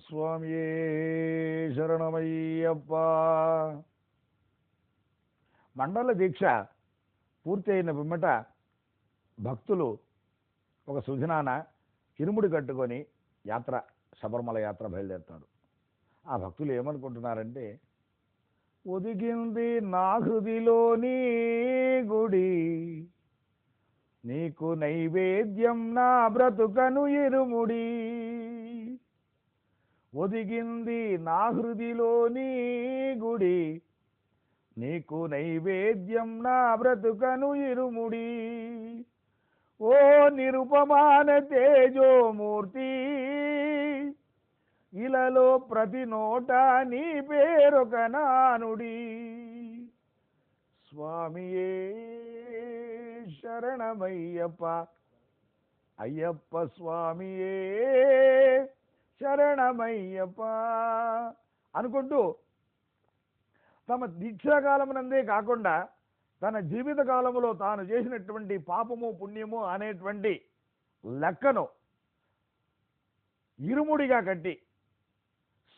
స్వామియే శరణమయ్యప్ప. మండల దీక్ష పూర్తి అయిన పిమ్మట భక్తులు ఒక సుదినాన ఇరుముడి కట్టుకొని యాత్ర, శబరిమల యాత్ర బయలుదేరుతారు. ఆ భక్తులు ఏమనుకుంటున్నారంటే, ఒదిగింది నా హృదిలోని గుడి, నీకు నైవేద్యం నా బ్రతుకను ఇరుముడి. ఒదిగింది నా హృదిలోని గుడి, నీకు నైవేద్యం నా బ్రతుకను ఇరుముడి. ఓ నిరుపమాన తేజోమూర్తి, ఇలలో ప్రతి నోట నీ పేరొక నానుడి. స్వామియే శరణమయ్యప్ప, అయ్యప్ప స్వామియే శరణమయ్యప్ప అనుకుంటూ తమ దీక్షాకాలమునందే కాకుండా తన జీవిత కాలంలో తాను చేసినటువంటి పాపము పుణ్యము అనేటువంటి లెక్కను ఇరుముడిగా కట్టి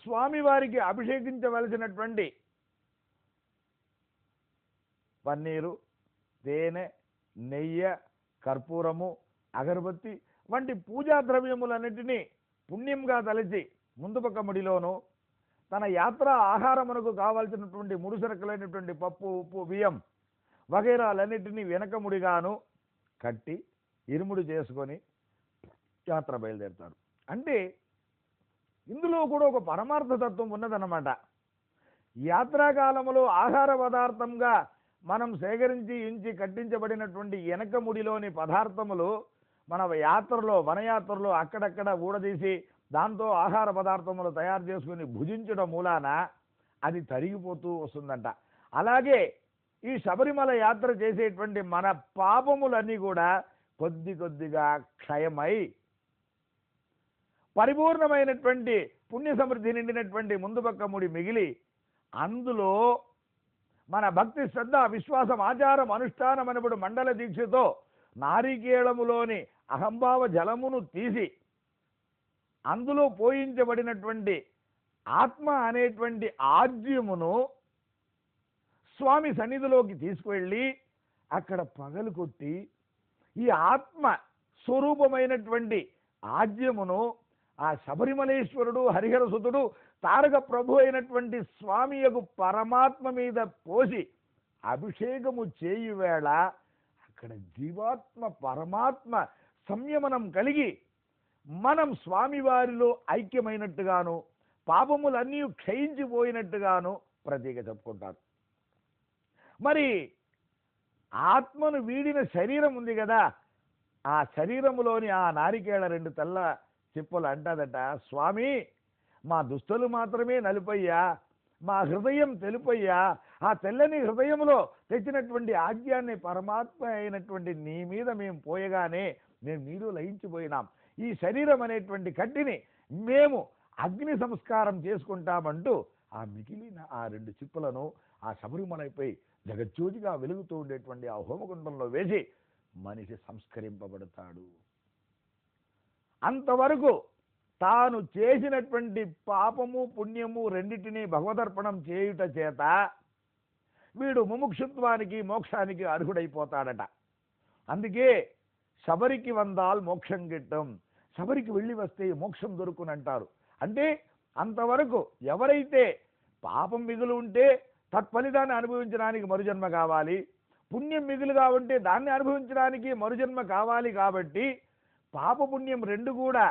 స్వామివారికి అభిషేకించవలసినటువంటి పన్నీరు, తేనె, నెయ్యి, కర్పూరము, అగరబత్తి వంటి పూజా ద్రవ్యములన్నిటినీ పుణ్యంగా తలచి ముందు పక్క ముడిలోను, తన యాత్ర ఆహారమునకు కావాల్సినటువంటి ముడిసరకులైనటువంటి పప్పు, ఉప్పు, బియ్యం వగైరాలన్నిటినీ వెనక ముడిగాను కట్టి ఇరుముడి చేసుకొని యాత్ర బయలుదేరుతారు. అంటే ఇందులో కూడా ఒక పరమార్థతత్వం ఉన్నదన్నమాట. యాత్రాకాలములో ఆహార పదార్థంగా మనం సేకరించి ఇంచి కట్టించబడినటువంటి వెనక ముడిలోని పదార్థములు మన యాత్రలో, వనయాత్రలో అక్కడక్కడ ఊడదీసి దాంతో ఆహార పదార్థములు తయారు చేసుకుని భుజించడం మూలాన అది తరిగిపోతూ వస్తుందంట. అలాగే ఈ శబరిమల యాత్ర చేసేటువంటి మన పాపములన్నీ కూడా కొద్ది కొద్దిగా క్షయమై పరిపూర్ణమైనటువంటి పుణ్య సమృద్ధి నిండినటువంటి ముందు పక్క ముడి మిగిలి అందులో మన భక్తి, శ్రద్ధ, విశ్వాసం, ఆచారం, అనుష్ఠానం అనబడు మండల దీక్షతో నారికేళములోని అహంభావ జలమును తీసి అందులో పోయించబడినటువంటి ఆత్మ అనేటువంటి ఆజ్యమును స్వామి సన్నిధిలోకి తీసుకువెళ్ళి అక్కడ పగలు కొట్టి ఈ ఆత్మ స్వరూపమైనటువంటి ఆజ్యమును ఆ శబరిమలేశ్వరుడు, హరిహరసుతుడు, తారక ప్రభు అయినటువంటి స్వామి యొక్క పరమాత్మ మీద పోసి అభిషేకము చేయు వేళ అక్కడ జీవాత్మ పరమాత్మ సంయమనం కలిగి మనం స్వామివారిలో ఐక్యమైనట్టుగాను, పాపములన్నీ క్షయించిపోయినట్టుగాను ప్రతీక చెప్పుకుంటారు. మరి ఆత్మను వీడిన శరీరం ఉంది కదా, ఆ శరీరములోని ఆ నారికేళ 2 తెల్ల చిప్పలు అంటాదట, స్వామి మా దుస్తులు మాత్రమే నలుపయ్యా, మా హృదయం తెలుపయ్యా. ఆ తెల్లని హృదయంలో తెచ్చినటువంటి ఆజ్యాన్ని పరమాత్మ అయినటువంటి నీ మీద మేము పోయగానే మేము నీరు లయించిపోయినాం. ఈ శరీరం అనేటువంటి కట్టిని మేము అగ్ని సంస్కారం చేసుకుంటామంటూ ఆ మిగిలిన ఆ 2 చిప్పులను ఆ శబరిమలపై జగజ్యోతిగా వెలుగుతూ ఉండేటువంటి ఆ హోమగుండంలో వేసి మనిషి సంస్కరింపబడతాడు. అంతవరకు తాను చేసినటువంటి పాపము పుణ్యము రెండిటినీ భగవదర్పణం చేయుట చేత వీడు ముముక్షుత్వానికి, మోక్షానికి అర్హుడైపోతాడట. అందుకే శబరికి వందాల్ మోక్షం గిట్టం, శబరికి వెళ్ళి వస్తే మోక్షం దొరుకునంటారు. అంటే అంతవరకు ఎవరైతే పాపం మిగులు ఉంటే తత్ఫలితాన్ని అనుభవించడానికి మరుజన్మ కావాలి, పుణ్యం మిగులుగా ఉంటే దాన్ని అనుభవించడానికి మరుజన్మ కావాలి. కాబట్టి పాపపుణ్యం 2 కూడా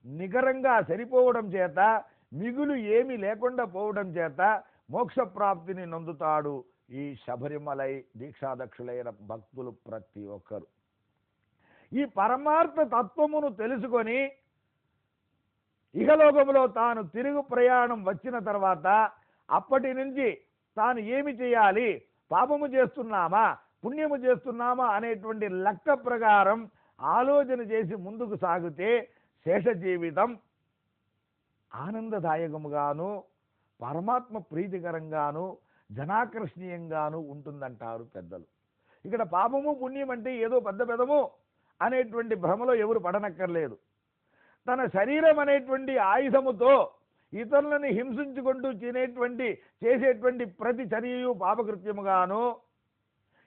నిగరంగా సరిపోవడం చేత, మిగులు ఏమీ లేకుండా పోవడం చేత మోక్ష ప్రాప్తిని నొందుతాడు ఈ శబరిమలై దీక్షాదక్షులైన భక్తులు ప్రతి ఒక్కరు. ఈ పరమార్థ తత్వమును తెలుసుకొని ఇహలోకంలో తాను తిరుగు ప్రయాణం వచ్చిన తర్వాత అప్పటి నుంచి తాను ఏమి చేయాలి, పాపము చేస్తున్నామా పుణ్యము చేస్తున్నామా అనేటువంటి లెక్క ప్రకారం ఆలోచన చేసి ముందుకు సాగితే శేష జీవితం ఆనందదాయకముగాను, పరమాత్మ ప్రీతికరంగాను, జనాకర్షణీయంగాను ఉంటుందంటారు పెద్దలు. ఇక్కడ పాపము పుణ్యం అంటే ఏదో పెద్ద పెదము అనేటువంటి భ్రమలో ఎవరు పడనక్కర్లేదు. తన శరీరం అనేటువంటి ఆయుధముతో ఇతరులని హింసించుకుంటూ చేసేటువంటి ప్రతి చర్యయు పాపకృత్యముగాను,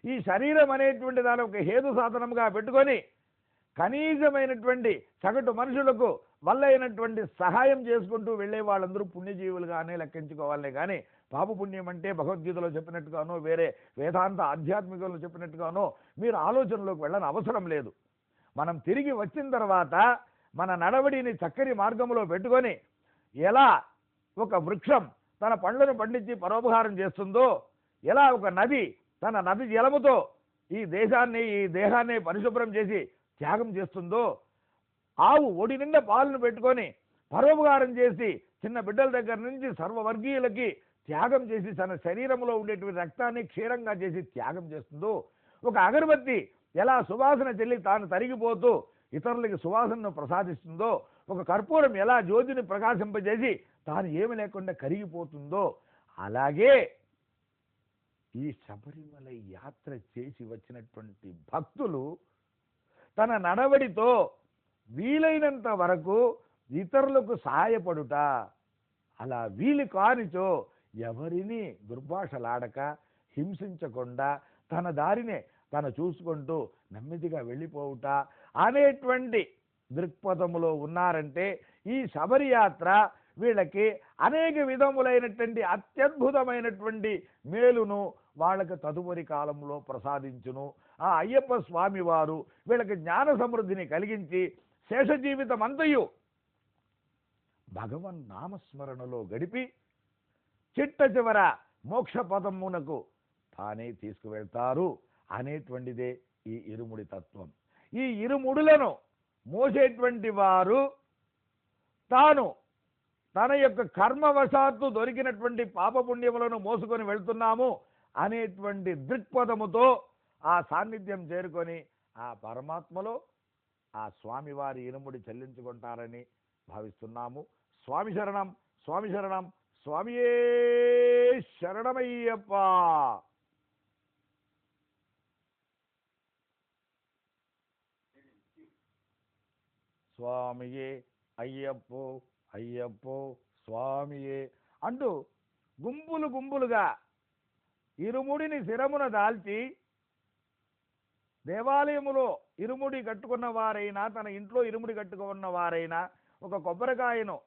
ఈ శరీరం అనేటువంటి దాని ఒక హేతు సాధనంగా పెట్టుకొని కనీసమైనటువంటి సగటు మనుషులకు వల్లైనటువంటి సహాయం చేసుకుంటూ వెళ్ళే వాళ్ళందరూ పుణ్యజీవులుగానే లెక్కించుకోవాలనే కానీ పాపపుణ్యం అంటే భగవద్గీతలో చెప్పినట్టుగానో వేరే వేదాంత ఆధ్యాత్మికంలో చెప్పినట్టుగానో మీరు ఆలోచనలోకి వెళ్ళని అవసరం లేదు. మనం తిరిగి వచ్చిన తర్వాత మన నడవడిని చక్కని మార్గంలో పెట్టుకొని ఎలా ఒక వృక్షం తన పండ్లను పండించి పరోపకారం చేస్తుందో, ఎలా ఒక నది తన నది జలముతో ఈ దేహాన్ని పరిశుభ్రం చేసి త్యాగం చేస్తుందో, ఆవు ఒడి నిండా పాలను పెట్టుకొని పరోపకారం చేసి చిన్న బిడ్డల దగ్గర నుంచి సర్వవర్గీయులకి త్యాగం చేసి తన శరీరంలో ఉండేటువంటి రక్తాన్ని క్షీరంగా చేసి త్యాగం చేస్తుందో, ఒక అగరబత్తి ఎలా సువాసన చెల్లి తాను తరిగిపోతూ ఇతరులకి సువాసనను ప్రసాదిస్తుందో, ఒక కర్పూరం ఎలా జ్యోతిని ప్రకాశింపజేసి తాను ఏమి లేకుండా కరిగిపోతుందో, అలాగే ఈ శబరిమల యాత్ర చేసి వచ్చినటువంటి భక్తులు తన నడవడితో వీలైనంత వరకు ఇతరులకు సహాయపడుట, అలా వీలు కానిచో ఎవరిని దుర్భాషలాడక హింసించకుండా తన దారినే తను చూసుకుంటూ నెమ్మదిగా వెళ్ళిపోవుట అనేటువంటి దృక్పథములో ఉన్నారంటే ఈ శబరి యాత్ర వీళ్ళకి అనేక విధములైనటువంటి అత్యద్భుతమైనటువంటి మేలును వాళ్ళకి తదుపరి కాలంలో ప్రసాదించును. ఆ అయ్యప్ప స్వామి వారు వీళ్ళకి జ్ఞాన సమృద్ధిని కలిగించి శేష జీవితం అంతయు భగవన్ నామస్మరణలో గడిపి చిట్ట చివర మోక్ష పదమునకు తానే తీసుకువెళ్తారు అనేటువంటిదే ఈ ఇరుముడి తత్వం. ఈ ఇరుముడులను మోసేటువంటి వారు తాను తన యొక్క కర్మవశాత్తు దొరికినటువంటి పాపపుణ్యములను మోసుకొని వెళ్తున్నాము అనేటువంటి దృక్పథముతో ఆ సాన్నిధ్యం చేరుకొని ఆ పరమాత్మలో ఆ స్వామివారి ఇరుముడి చెల్లించుకుంటారని భావిస్తున్నాము. స్వామి శరణం, స్వామి శరణం, స్వామియే శరణమయ్యప్ప. స్వామియే అయ్యప్పో అయ్యప్పో స్వామియే అంటూ గుంపులు గుంపులుగా ఇరుముడిని శిరమున దాల్చి దేవాలయములో ఇరుముడి కట్టుకున్న వారైనా తన ఇంట్లో ఇరుముడి కట్టుకున్న వారైనా ఒక కొబ్బరికాయను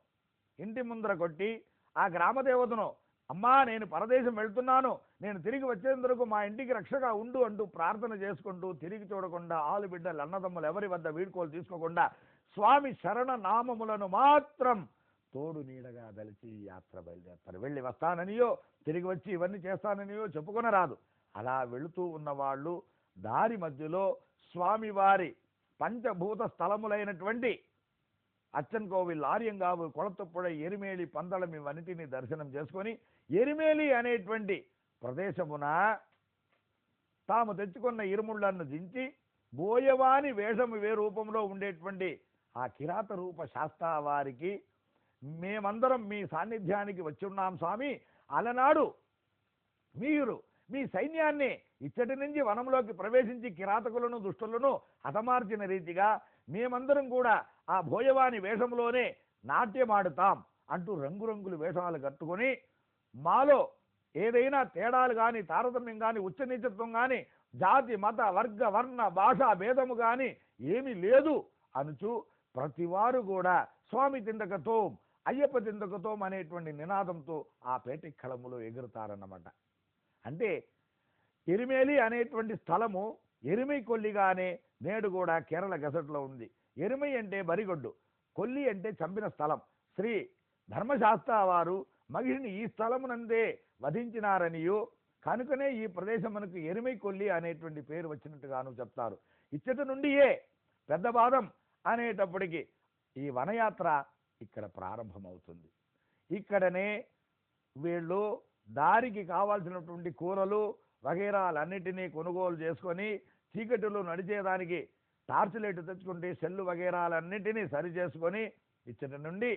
ఇంటి ముందర కొట్టి ఆ గ్రామదేవతను, అమ్మా నేను పరదేశం వెళ్తున్నాను, నేను తిరిగి వచ్చేందుకు మా ఇంటికి రక్షగా ఉండు అంటూ ప్రార్థన చేసుకుంటూ తిరిగి చూడకుండా ఆలు బిడ్డలు అన్నదమ్ములు ఎవరి వద్ద వీడ్కోలు తీసుకోకుండా స్వామి శరణ నామములను మాత్రం తోడు నీడగా దలిచి యాత్ర బయలుదేరుతారు. వెళ్ళి వస్తాననియో తిరిగి వచ్చి ఇవన్నీ చేస్తాననియో చెప్పుకొనరాదు. అలా వెళుతూ ఉన్నవాళ్ళు దారి మధ్యలో స్వామివారి పంచభూత స్థలములైనటువంటి అచ్చన్కోవిల్, ఆర్యంగావు, కొళతుప్పుడ, ఎరిమేలి, పందళం ఇవన్నిటిని దర్శనం చేసుకొని ఎరిమేలి అనేటువంటి ప్రదేశమున తాము తెచ్చుకున్న ఇరుముళ్లను దించి బోయవాని వేషము రూపంలో ఉండేటువంటి ఆ కిరాత రూప శాస్త్ర వారికి మేమందరం మీ సాన్నిధ్యానికి వచ్చి ఉన్నాం స్వామి, అలనాడు మీరు మీ సైన్యాన్ని ఇచ్చటి నుంచి వనంలోకి ప్రవేశించి కిరాతకులను దుష్టులను హతమార్చిన రీతిగా మేమందరం కూడా ఆ భోయవాని వేషంలోనే నాట్యమాడుతాం అంటూ రంగురంగుల వేషాలు కట్టుకొని మాలో ఏదైనా తేడాలు కానీ తారతమ్యం కానీ ఉచ్చనీచత్వం కానీ జాతి మత వర్గ వర్ణ భాషా భేదము కానీ ఏమీ లేదు అనుచు ప్రతివారు కూడా స్వామి తిందకతో అయ్యప్ప తిందకతో అనేటువంటి నినాదంతో ఆ పేటిక్కళములో ఎగురుతారన్నమాట. అంటే ఎరిమేలి అనేటువంటి స్థలము ఎరిమై కొల్లిగానే నేడు కూడా కేరళ గెజెట్లో ఉంది. ఎరిమై అంటే బరిగొడ్డు, కొల్లి అంటే చంపిన స్థలం. శ్రీ ధర్మశాస్త్ర వారు మహిళని ఈ స్థలమునందే వధించినారనియో కనుకనే ఈ ప్రదేశం మనకు ఎరిమై కొల్లి అనేటువంటి పేరు వచ్చినట్టుగాను చెప్తారు. ఇచ్చటి నుండియే పెద్దబాదం అనేటప్పటికి ఈ వనయాత్ర ఇక్కడ ప్రారంభమవుతుంది. ఇక్కడనే వీళ్ళు దారికి కావాల్సినటువంటి కూరలు వగైరాలన్నిటినీ కొనుగోలు చేసుకొని చీకటిలో నడిచేదానికి టార్చ్ లైట్ తెచ్చుకుంటే సెల్లు వగైరాలన్నిటినీ సరి చేసుకొని ఇచ్చటి నుండి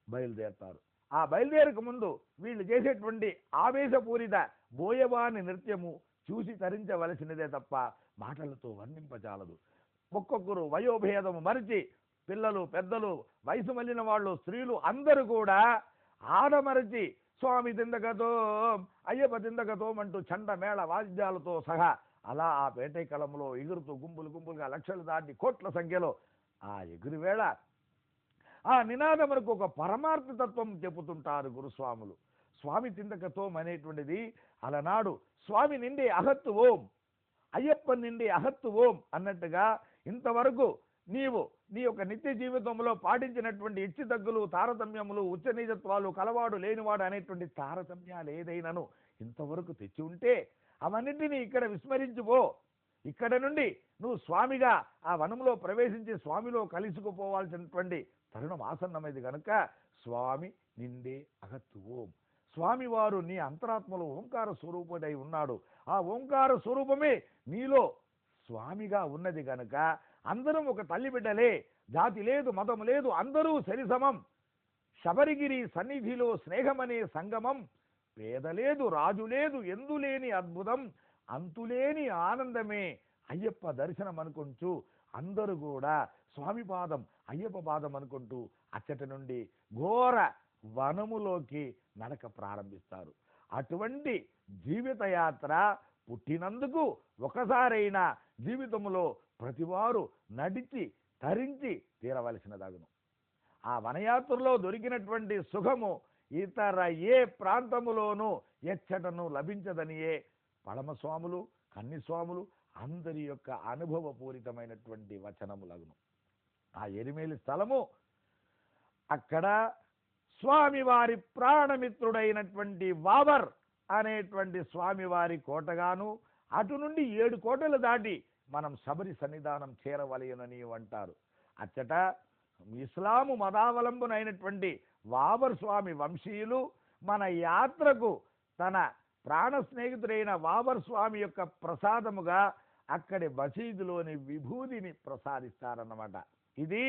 బయలుదేరుతారు. ఆ బయలుదేరక ముందు వీళ్ళు చేసేటువంటి ఆవేశపూరిత బోయవాని నృత్యము చూసి తరించవలసినదే తప్ప మాటలతో వర్ణింపచాలదు. ఒక్కొక్కరు వయోభేదము మరిచి పిల్లలు పెద్దలు వయసు మళ్ళిన వాళ్ళు స్త్రీలు అందరూ కూడా ఆడమరచి స్వామి తిందగతో అయ్యప్ప తిందగతో అంటూ చండ మేళ వాద్యాలతో సహా అలా ఆ పేటై కలంలో ఎగురుతూ గుంపులు గుంపులుగా లక్షలు దాటి కోట్ల సంఖ్యలో ఆ ఎగురు వేళ ఆ నినాదములకు ఒక పరమార్థ తత్వం చెబుతుంటారు గురుస్వాములు. స్వామి తిందకతోం అనేటువంటిది అలనాడు స్వామి నిండి అహత్తు ఓం, అయ్యప్ప నిండి అహత్తు ఓం అన్నట్టుగా ఇంతవరకు నీవు నీ యొక్క నిత్య జీవితంలో పాటించినటువంటి హెచ్చు తగ్గులు, తారతమ్యములు, ఉచ్చ నీచత్వాలు, కలవాడు లేనివాడు అనేటువంటి తారతమ్యాలు ఏదైనాను ఇంతవరకు తెచ్చి ఉంటే అవన్నింటినీ ఇక్కడ విస్మరించుకో. ఇక్కడ నుండి నువ్వు స్వామిగా ఆ వనంలో ప్రవేశించి స్వామిలో కలిసికుపోవాల్సినటువంటి తరుణం ఆసన్నమైంది కనుక స్వామి నిండే అగత్తు ఓం. స్వామివారు నీ అంతరాత్మలో ఓంకార స్వరూపుడై ఉన్నాడు. ఆ ఓంకార స్వరూపమే నీలో స్వామిగా ఉన్నది కనుక అందరం ఒక తల్లి బిడ్డలే, జాతి లేదు, మతం లేదు, అందరూ సరిసమం. శబరిగిరి సన్నిధిలో స్నేహమనే సంగమం, పేద లేదు, రాజు లేదు, ఎందులేని అద్భుతం, అంతులేని ఆనందమే అయ్యప్ప దర్శనం అనుకుంటూ అందరూ కూడా స్వామి పాదం అయ్యప్ప పాదం అనుకుంటూ అచ్చటి నుండి ఘోర వనములోకి నడక ప్రారంభిస్తారు. అటువంటి జీవిత యాత్ర పుట్టినందుకు ఒకసారైనా జీవితంలో ప్రతివారు నడిచి తరించి తీరవలసినదగును. ఆ వనయాత్రలో దొరికినటువంటి సుఖము ఇతర ఏ ప్రాంతములోనూ ఎచ్చటను లభించదనియే పడమస్వాములు, కన్నిస్వాములు అందరి యొక్క అనుభవపూరితమైనటువంటి వచనములగును. ఆ ఎరిమేలి స్థలము అక్కడ స్వామివారి ప్రాణమిత్రుడైనటువంటి వావర్ అనేటువంటి స్వామివారి కోటగాను, అటు నుండి 7 కోటలు దాటి మనం శబరి సన్నిధానం చేరవలయనని అంటారు. అచ్చట ఇస్లాము మతావలంబనైనటువంటి వావర్ స్వామి వంశీయులు మన యాత్రకు తన ప్రాణ స్నేహితుడైన వావర్ స్వామి యొక్క ప్రసాదముగా అక్కడి మసీదులోని విభూతిని ప్రసాదిస్తారన్నమాట. ఇది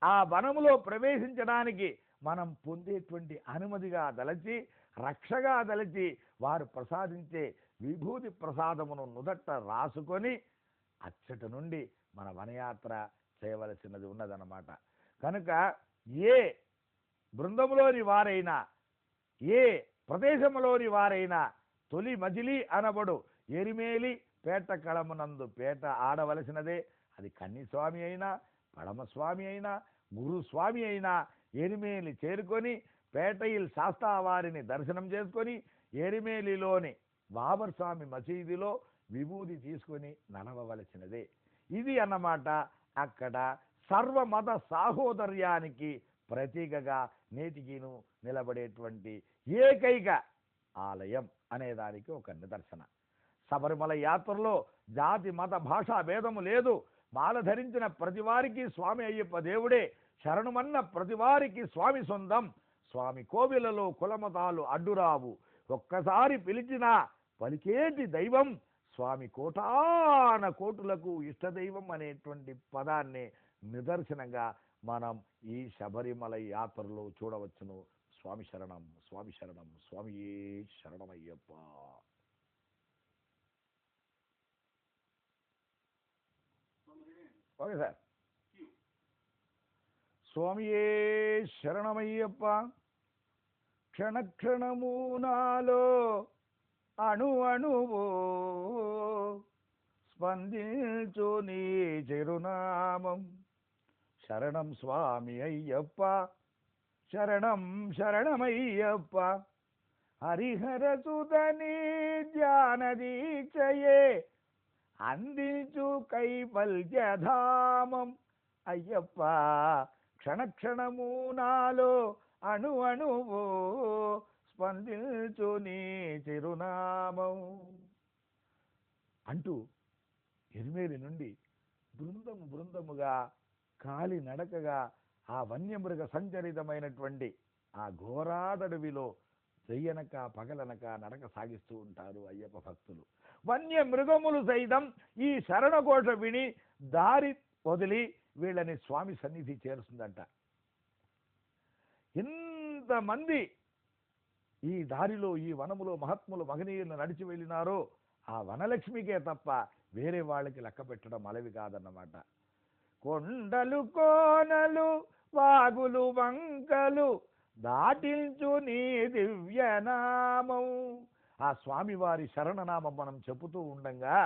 ఆ వనములో ప్రవేశించడానికి మనం పొందేటువంటి అనుమతిగా దలచి, రక్షగా దలచి వారు ప్రసాదించే విభూతి ప్రసాదమును నుదట రాసుకొని అచ్చట నుండి మన వనయాత్ర చేయవలసినది ఉన్నదన్నమాట. కనుక ఏ బృందములోని వారైనా, ఏ ప్రదేశంలోని వారైనా తొలి మజిలీ అనబడు ఎరిమేలి పేట కళమునందు పేట ఆడవలసినదే. అది కన్నిస్వామి అయినా, పడమస్వామి అయినా, గురుస్వామి అయినా ఎరిమేలి చేరుకొని పేటయిల్ శాస్త్రావారిని దర్శనం చేసుకొని ఎరిమేలిలోని బాబర్ స్వామి మసీదులో విభూతి తీసుకొని నడవవలసినదే. ఇది అన్నమాట అక్కడ సర్వమత సాహోదర్యానికి ప్రతీకగా నేటికిను నిలబడేటువంటి ఏకైక ఆలయం అనేదానికి ఒక నిదర్శన. శబరిమల యాత్రలో జాతి మత భాషా భేదము లేదు. మాల ధరించిన ప్రతి వారికి స్వామి అయ్యప్ప దేవుడే, శరణమన్న ప్రతి వారికి స్వామి సొంతం. స్వామి కోవిలలో కులమతాలు అడ్డురావు, ఒక్కసారి పిలిచినా పలికేటి దైవం స్వామి కోటాన కోటులకు ఇష్టదైవం అనేటువంటి పదాన్ని నిదర్శనంగా మనం ఈ శబరిమల యాత్రలో చూడవచ్చును. స్వామి శరణం, స్వామి శరణం, స్వామియే శరణమయ్యప్ప. Okay sir. స్వామియే శరణమయ్యప్ప. క్షణక్షణము నాలో అణు అణువో స్పందించు నీ చిరునామం. శరణం స్వామి అయ్యప్ప, శరణం శరణమయ్యప్ప. హరిహర సుధని ధ్యాన దీక్షయే అందించు కైవల్యధామం అయ్యప్ప. క్షణక్షణము నాలో అణు అణువో స్పందించు నీ చిరునామం అంటూ ఎరిమేలి నుండి బృందము బృందముగా కాలి నడకగా ఆ వన్యమృగ సంచరితమైనటువంటి ఆ ఘోరాదడవిలో చెయ్యనక పగలనక నడక సాగిస్తూ ఉంటారు అయ్యప్ప భక్తులు. వన్యమృగములు సైతం ఈ శరణఘోష విని దారి వదిలి వీళ్ళని స్వామి సన్నిధి చేరుస్తుందంట. ఎంతమంది ఈ దారిలో ఈ వనములో మహాత్ములు మహనీయులు నడిచి వెళ్ళినారో ఆ వనలక్ష్మికే తప్ప వేరే వాళ్ళకి లెక్క పెట్టడం అలవి కాదన్నమాట. కొండలు కోనలు వాగులు వంకలు దాటించు నీ దివ్యనామం. ఆ స్వామివారి శరణనామం మనం చెబుతూ ఉండంగా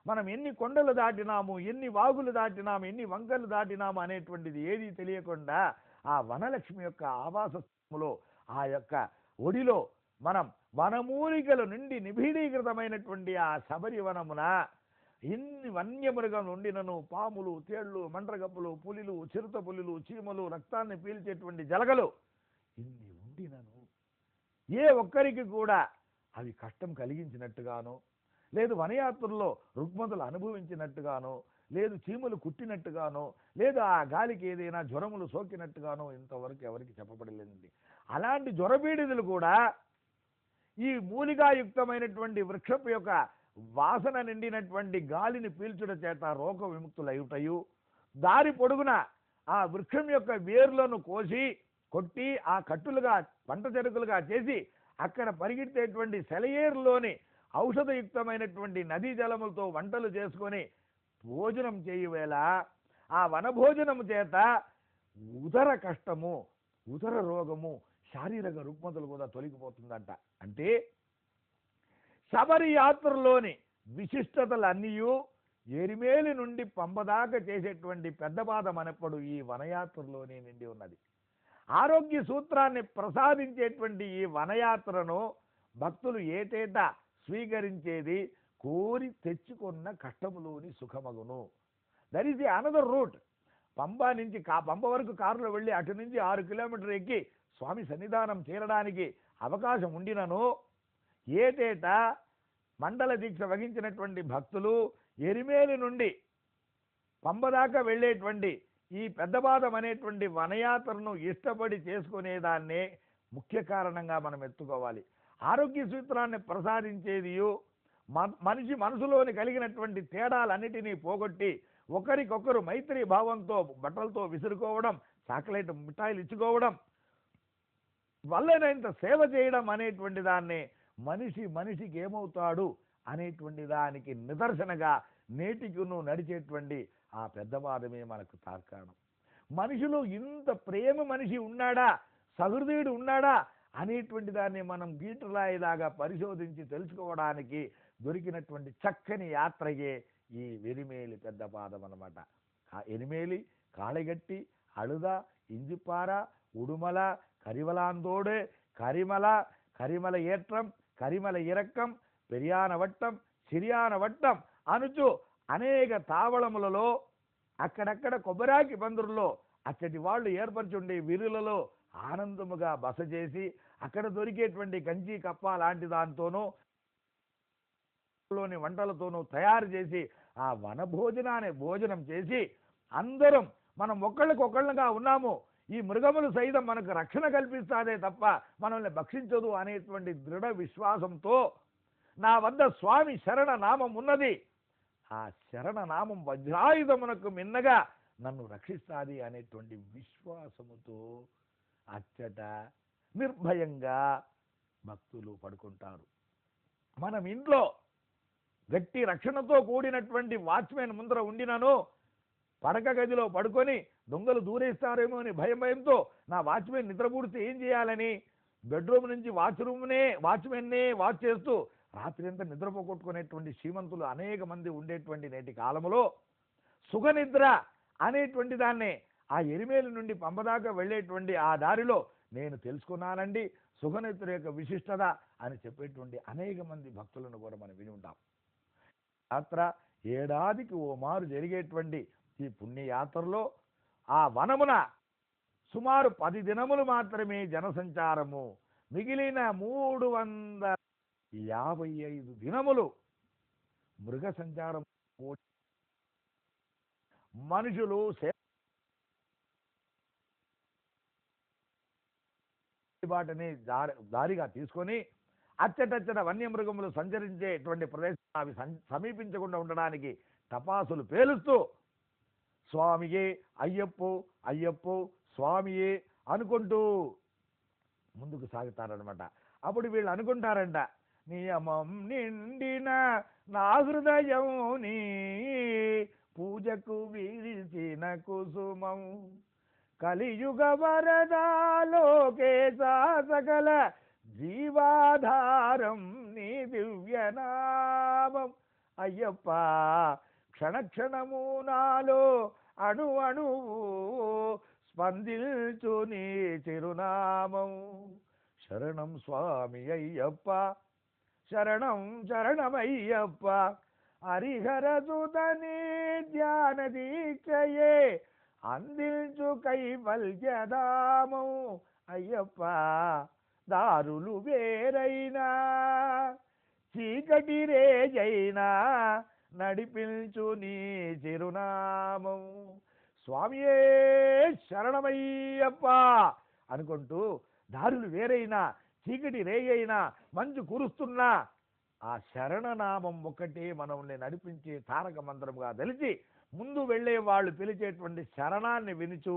మనం ఎన్ని కొండలు దాటినాము, ఎన్ని వాగులు దాటినాము, ఎన్ని వంకలు దాటినాము అనేటువంటిది ఏది తెలియకుండా ఆ వనలక్ష్మి యొక్క ఆవాసములో, ఆ యొక్క ఒడిలో మనం వనమూలికల నుండి నిబిడీకృతమైనటువంటి ఆ శబరి వనమున ఎన్ని వన్యమృగం ఉండినను, పాములు, తేళ్లు, మండ్రగప్పులు, పులిలు, చిరుత పులులు, చీమలు, రక్తాన్ని పీల్చేటువంటి జలగలు ఇన్ని ఉండినను ఏ ఒక్కరికి కూడా అవి కష్టం కలిగించినట్టుగాను, లేదు వనయాత్రల్లో రుగ్మతులు అనుభవించినట్టుగానో, లేదు చీమలు కుట్టినట్టుగానో, లేదు ఆ గాలికి ఏదైనా జ్వరములు సోకినట్టుగానో ఇంతవరకు ఎవరికి చెప్పబడలేదండి. అలాంటి జ్వరపీడితులు కూడా ఈ మూలికాయుక్తమైనటువంటి వృక్షపు యొక్క వాసన నిండినటువంటి గాలిని పీల్చుట చేత రోగ విముక్తులయ్యుటయు, దారి పొడుగున ఆ వృక్షం యొక్క వేర్లను కోసి కొట్టి ఆ కట్టులుగా పంట చెరుకులుగా చేసి అక్కడ పరిగెత్తేటువంటి సెలయేరులోని ఔషధయుక్తమైనటువంటి నదీ జలములతో వంటలు చేసుకొని భోజనం చేయవేళ ఆ వనభోజనము చేత ఉదర కష్టము, ఉదర రోగము, శారీరక రుగ్మతలు కూడా తొలగిపోతుందంట. అంటే శబరి యాత్రలోని విశిష్టతలన్నీ ఎరిమేలి నుండి పంబదాకా చేసేటువంటి పెద్దపాదం అనప్పుడు ఈ వనయాత్రలోనే నిండి ఉన్నది. ఆరోగ్య సూత్రాన్ని ప్రసాదించేటువంటి ఈ వనయాత్రను భక్తులు ఏటేటా స్వీకరించేది కోరి తెచ్చుకున్న కష్టములోని సుఖమగును. That is the another route. Pamba నుంచి పంబ వరకు కారులో వెళ్ళి అటు నుంచి 6 కిలోమీటర్లు ఎక్కి స్వామి సన్నిధానం చేరడానికి అవకాశం ఉండినను ఏటేటా మండల దీక్ష వహించినటువంటి భక్తులు ఎరిమేలి నుండి పంబ దాకా వెళ్ళేటువంటి ఈ పెద్దపాదం అనేటువంటి వనయాత్రను ఇష్టపడి చేసుకునేదాన్నే ముఖ్య కారణంగా మనం ఎత్తుకోవాలి. ఆరోగ్య సూత్రాన్ని ప్రసాదించేది మనిషి మనసులోని కలిగినటువంటి తేడాలన్నిటినీ పోగొట్టి ఒకరికొకరు మైత్రి భావంతో బట్టలతో విసురుకోవడం, చాక్లెట్ మిఠాయిలు ఇచ్చుకోవడం, వల్లైనంత సేవ చేయడం అనేటువంటి దాన్ని మనిషికి ఏమవుతాడు అనేటువంటి దానికి నిదర్శనగా నేటికి నడిచేటువంటి ఆ పెద్దవాదమే మనకు తార్కాణం. మనిషిలో ఇంత ప్రేమ మనిషి ఉన్నాడా, సహృదయుడు ఉన్నాడా అనేటువంటి దాన్ని మనం గీటురాయిలాగా పరిశోధించి తెలుసుకోవడానికి దొరికినటువంటి చక్కని యాత్రయే ఈ ఎరిమేలి పెద్దపాదం అన్నమాట. ఆ ఎరిమేలి, కాళగట్టి, అழுద, ఇంజిపార, ఉడుమల, కరివలాందోడు, కరిమల ఏట్రం, కరిమల ఇరక్కం, పెరియానవట్టం, సిరియానవట్టం అనుచు అనేక తావళములలో అక్కడక్కడ కొబ్బరాకి బందురులో అచ్చటి వాళ్ళు ఏర్పరచుండే విరులలో ఆనందముగా బస చేసి అక్కడ దొరికేటువంటి గంజి కప్ప లాంటి దాంతోనూ లోని వంటలతోనూ తయారు చేసి ఆ వనభోజనాన్ని భోజనం చేసి అందరం మనం ఒకళ్ళకొకళ్ళగా ఉన్నాము, ఈ మృగములు సైతం మనకు రక్షణ కల్పిస్తాదే తప్ప మనల్ని భక్షించదు అనేటువంటి దృఢ విశ్వాసంతో నా వద్ద స్వామి శరణ నామం ఉన్నది, ఆ శరణనామం వజ్రాయుధమునకు మిన్నగా నన్ను రక్షిస్తాది అనేటువంటి విశ్వాసముతో అచ్చట నిర్భయంగా భక్తులు పడుకుంటారు. మనం ఇంట్లో గట్టి రక్షణతో కూడినటువంటి వాచ్మెన్ ముందర ఉండినను పడక గదిలో పడుకొని దొంగలు దూరేస్తారేమో అని భయంతో నా వాచ్మెన్ నిద్రపూడితే ఏం చేయాలని బెడ్రూమ్ నుంచి వాచ్మెన్నే వాచ్ చేస్తూ రాత్రి అంతా నిద్రపోగొట్టుకునేటువంటి శ్రీమంతులు అనేక మంది ఉండేటువంటి నేటి కాలంలో సుఖనిద్ర అనేటువంటి దాన్ని ఆ ఎరిమేలు నుండి పంపదాకా వెళ్ళేటువంటి ఆ దారిలో నేను తెలుసుకున్నానండి సుఖనిద్ర యొక్క విశిష్టత అని చెప్పేటువంటి అనేక మంది భక్తులను కూడా మనం విని ఉంటాం. యాత్ర ఏడాదికి ఓ మారు జరిగేటువంటి ఈ పుణ్యయాత్రలో ఆ వనమున సుమారు 10 దినములు మాత్రమే జనసంచారము, మిగిలిన 355 దినములు మృగ సంచారం. మనుషులు బాటని దారిగా తీసుకొని అచ్చటచ్చట వన్యమృగములు సంచరించేటువంటి ప్రదేశం అవి సమీపించకుండా ఉండడానికి టపాసులు పేలుస్తూ స్వామియే అయ్యప్పో అయ్యప్పో స్వామియే అనుకుంటూ ముందుకు సాగుతారనమాట. అప్పుడు వీళ్ళు అనుకుంటారంట, నియమం నిండిన నా హృదయం నీ పూజ పూజకు వీల్చిన కుసుమం కలియుగ వరదాలోకేశా సకల జీవాధారం నీ దివ్యనామం అయ్యప్ప క్షణక్షణము నాలో అణు అణువు స్పందించు నీ చిరునామం శరణం స్వామి అయ్యప్ప శరణం శరణమయ్యప్ప హరిహర సుతని ధ్యాన దీక్షయే అందించు కైవల్యధామం అయ్యప్ప దారులు వేరైనా చీకటి రేజైనా నడిపించు నీ చిరునామం స్వామియే శరణమయ్యప్ప అనుకుంటూ దారులు వేరైనా చీకటి రేయైనా మంచు కురుస్తున్నా ఆ శరణనామం ఒకటే మనల్ని నడిపించే తారక మంత్రంగా తెలిసి ముందు వెళ్ళే వాళ్ళు పిలిచేటువంటి శరణాన్ని వినుచు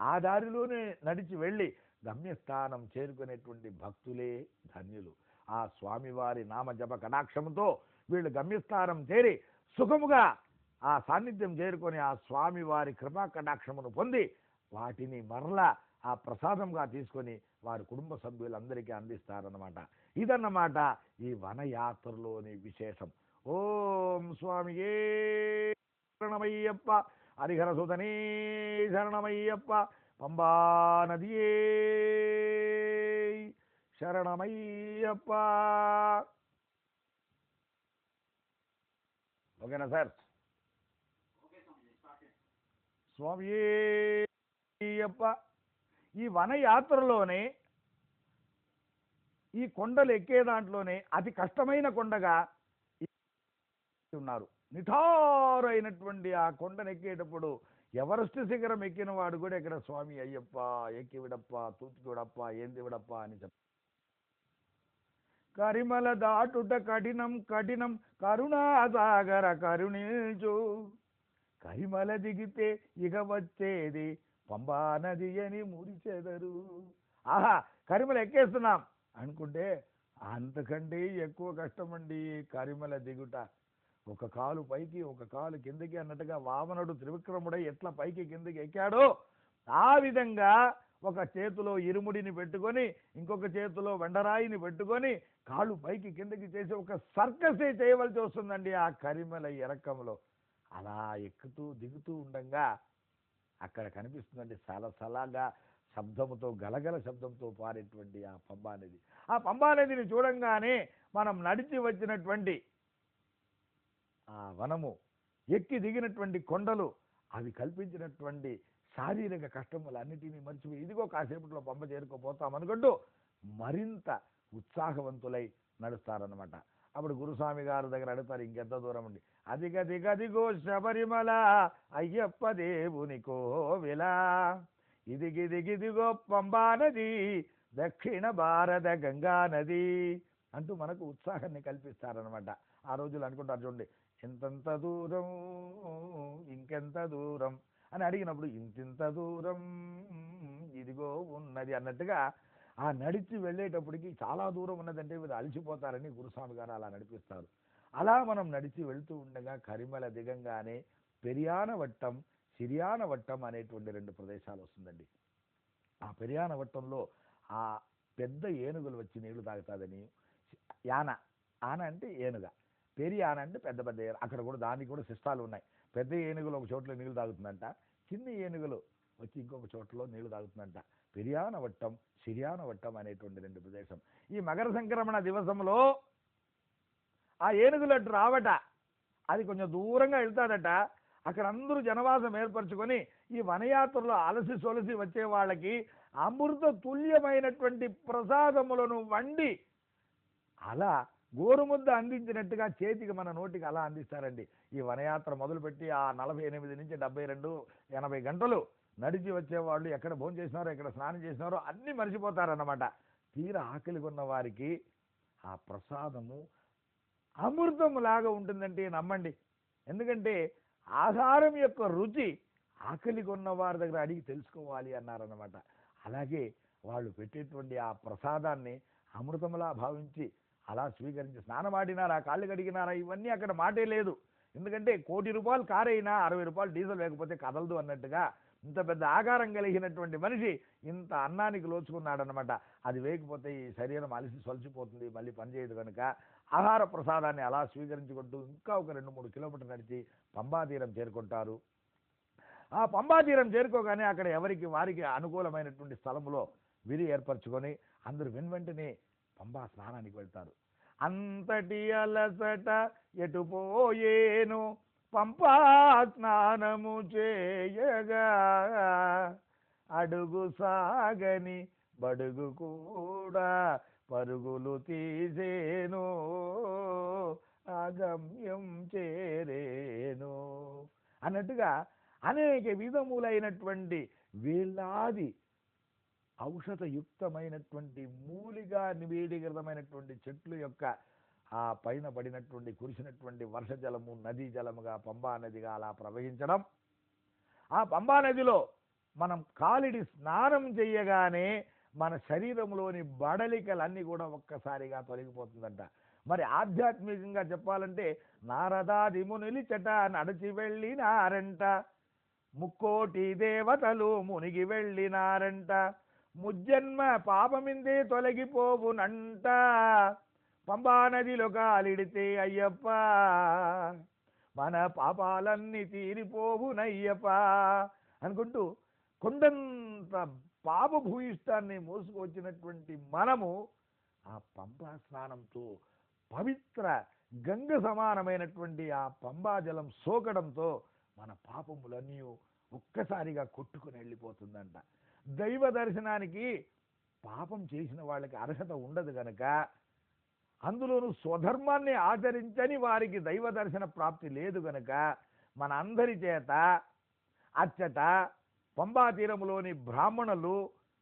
ఆ దారిలోనే నడిచి వెళ్ళి గమ్యస్థానం చేరుకునేటువంటి భక్తులే ధన్యులు. ఆ స్వామివారి నామ జప కటాక్షముతో వీళ్ళు గమ్యస్థానం చేరి సుఖముగా ఆ సాన్నిధ్యం చేరుకొని ఆ స్వామివారి కృపా కటాక్షమును పొంది వాటిని మరలా ఆ ప్రసాదంగా తీసుకొని వారి కుటుంబ సభ్యులందరికీ అందిస్తారన్నమాట. ఇదన్నమాట ఈ వనయాత్రలోని విశేషం. ఓం స్వామియే శరణమయ్యప్ప హరిహర సుతనే శరణమయ్యప్ప పంబా నదియే శరణమయ్యప్ప. ఓకేనా సార్? స్వామియే అయ్యప్ప. ఈ వనయాత్రలోనే ఈ కొండలు ఎక్కే దాంట్లోనే అతి కష్టమైన కొండగా ఉన్నారు. నిఠారైనటువంటి ఆ కొండను ఎక్కేటప్పుడు ఎవరెస్ట్ శిఖరం ఎక్కిన వాడు కూడా ఇక్కడ స్వామి అయ్యప్ప ఎక్కి విడప్ప తూచుకోడప్ప ఏంది విడప్ప అని చెప్ప. కరిమల దాటుట కఠినం కఠినం కరుణాసాగర కరుణించు కరిమల దిగితే ఇక వచ్చేది పంబా నది అని మురిచెదరు. ఆహా, కరిమల ఎక్కేస్తున్నాం అనుకుంటే అంతకంటే ఎక్కువ కష్టమండి కరిమల దిగుట. ఒక కాలు పైకి ఒక కాలు కిందకి అన్నట్టుగా వామనుడు త్రివిక్రముడై ఎట్లా పైకి కిందకి ఎక్కాడో ఆ విధంగా ఒక చేతిలో ఇరుముడిని పెట్టుకొని ఇంకొక చేతిలో వెండరాయిని పెట్టుకొని కాళ్ళు పైకి కిందకి చేసి ఒక సర్కసే చేయవలసి వస్తుందండి ఆ కరిమల ఎరకంలో. అలా ఎక్కుతూ దిగుతూ ఉండగా అక్కడ కనిపిస్తుందండి సలసలాగా శబ్దముతో గలగల శబ్దంతో పారేటువంటి ఆ పంబా నది. ఆ పంబా నదిని చూడంగానే మనం నడిచి వచ్చినటువంటి ఆ వనము ఎక్కి దిగినటువంటి కొండలు అవి కల్పించినటువంటి శారీరక కష్టములన్నిటినీ మర్చిపోయి ఇదిగో కాసేపట్లో పంప చేరుకోపోతాం అనుకుంటూ మరింత ఉత్సాహవంతులై నడుస్తారనమాట. అప్పుడు గురుస్వామి గారి దగ్గర అడుగుతారు, ఇంకెంత దూరం ఉండి? అదిగదిగదిగో శబరిమల అయ్యప్ప దేవుని కోవెల, ఇదిగిదిగిదిగో పంబా నది దక్షిణ భారత గంగా నది అంటూ మనకు ఉత్సాహాన్ని కల్పిస్తారనమాట. ఆ రోజులు అనుకుంటారు చూడండి, ఇంతంత దూరం ఇంకెంత దూరం అని అడిగినప్పుడు ఇంతింత దూరం ఇదిగో ఉన్నది అన్నట్టుగా ఆ నడిచి వెళ్ళేటప్పటికి చాలా దూరం ఉన్నదంటే వీరు అలసిపోతారని గురుస్వామి గారు అలా నడిపిస్తారు. అలా మనం నడిచి వెళ్తూ ఉండగా కరిమల దిగంగానే పెరియానవట్టం సిరియానవట్టం అనేటువంటి 2 ప్రదేశాలు వస్తుందండి. ఆ పెరియానవట్టంలో ఆ పెద్ద ఏనుగులు వచ్చి నీళ్లు తాగుతాదని, యాన ఆన అంటే ఏనుగ, పెరియాన అంటే పెద్ద పెద్ద అక్కడ కూడా దానికి కూడా శిష్టాలు ఉన్నాయి. పెద్ద ఏనుగులు ఒక చోట్ల నీళ్లు తాగుతుందంట, చిన్న ఏనుగులు వచ్చి ఇంకొక చోట్ల నీళ్లు తాగుతుందంట. పెరియానవట్టం సిరియానవట్టం అనేటువంటి 2 ప్రదేశం. ఈ మకర సంక్రమణ దివసంలో ఆ ఏనుగులు అటు రావట, అది కొంచెం దూరంగా వెళ్తాడట. అక్కడ అందరూ జనవాసం ఏర్పరచుకొని ఈ వనయాత్రలో అలసి సొలసి వచ్చే వాళ్ళకి అమృత తుల్యమైనటువంటి ప్రసాదములను వండి అలా గోరుముద్ద అందించినట్టుగా చేతికి మన నోటికి అలా అందిస్తారండి. ఈ వనయాత్ర మొదలుపెట్టి ఆ 48 నుంచి 72 80 గంటలు నడిచి వచ్చేవాళ్ళు ఎక్కడ భోజనం చేసినారో ఎక్కడ స్నానం చేసినారో అన్నీ మర్చిపోతారన్నమాట. తీర ఆకలి ఉన్న వారికి ఆ ప్రసాదము అమృతంలాగా ఉంటుందంటే నమ్మండి. ఎందుకంటే ఆహారం యొక్క రుచి ఆకలి కొన్న వారి దగ్గర అడిగి తెలుసుకోవాలి అన్నారన్నమాట. అలాగే వాళ్ళు పెట్టేటువంటి ఆ ప్రసాదాన్ని అమృతంలా భావించి అలా స్వీకరించి స్నానమాడినారా కాళ్ళు కడిగినారా ఇవన్నీ అక్కడ మాటే లేదు. ఎందుకంటే ₹1,00,00,000 కారు అయినా ₹60 డీజిల్ లేకపోతే కదలదు అన్నట్టుగా ఇంత పెద్ద ఆకారం కలిగినటువంటి మనిషి ఇంత అన్నానికి లోచుకున్నాడనమాట. అది వేయకపోతే ఈ శరీరం అలసి సొలిచిపోతుంది, మళ్ళీ పనిచేయదు కనుక ఆహార ప్రసాదాన్ని అలా స్వీకరించుకుంటూ ఇంకా ఒక 2-3 కిలోమీటర్లు నడిచి పంబా తీరం చేరుకుంటారు. ఆ పంబా తీరం చేరుకోగానే అక్కడ ఎవరికి వారికి అనుకూలమైనటువంటి స్థలంలో విరి ఏర్పరచుకొని అందరూ వెంటనే పంబా స్నానానికి వెళ్తారు. అంతటి అలసట ఎటుపోయేను పంపా స్నానము చేయగా, అడుగు సాగని బడుగు కూడా పరుగులు తీసేను, ఆగమ్యం చేరేను అన్నట్టుగా అనేక విధములైనటువంటి వేలాది ఔషధయుక్తమైనటువంటి మూలిగా నివేదీకృతమైనటువంటి చెట్లు యొక్క ఆ పైన పడినటువంటి కురిసినటువంటి వర్ష జలము నదీ జలముగా పంబా నదిగా అలా ప్రవహించడం. ఆ పంబా నదిలో మనం కాలిడి స్నానం చేయగానే మన శరీరంలోని బడలికలన్నీ కూడా ఒక్కసారిగా తొలగిపోతుందంట. మరి ఆధ్యాత్మికంగా చెప్పాలంటే నారదాది మునులు చెట నడిచి వెళ్ళినారంట, ముక్కోటి దేవతలు మునిగి వెళ్ళినారంట, ముజ్జన్మ పాపమిందే తొలగిపోవునంట, పంబా నదిలో కాలిడితే అయ్యప్ప మన పాపాలన్నీ తీరిపోవునయ్యప్ప అనుకుంటూ కొండంత పాపభూయిష్టాన్ని మోసుకొచ్చినటువంటి మనము ఆ పంబా స్నానంతో పవిత్ర గంగ సమానమైనటువంటి ఆ పంబా జలం సోకడంతో మన పాపములన్నీ ఒక్కసారిగా కొట్టుకుని వెళ్ళిపోతుందంట. దైవ దర్శనానికి పాపం చేసిన వాళ్ళకి అర్హత ఉండదు కనుక, అందులోనూ స్వధర్మాన్ని ఆచరించని వారికి దైవ దర్శన ప్రాప్తి లేదు కనుక మన అందరి చేత అచ్చట పంబా తీరములోని బ్రాహ్మణులు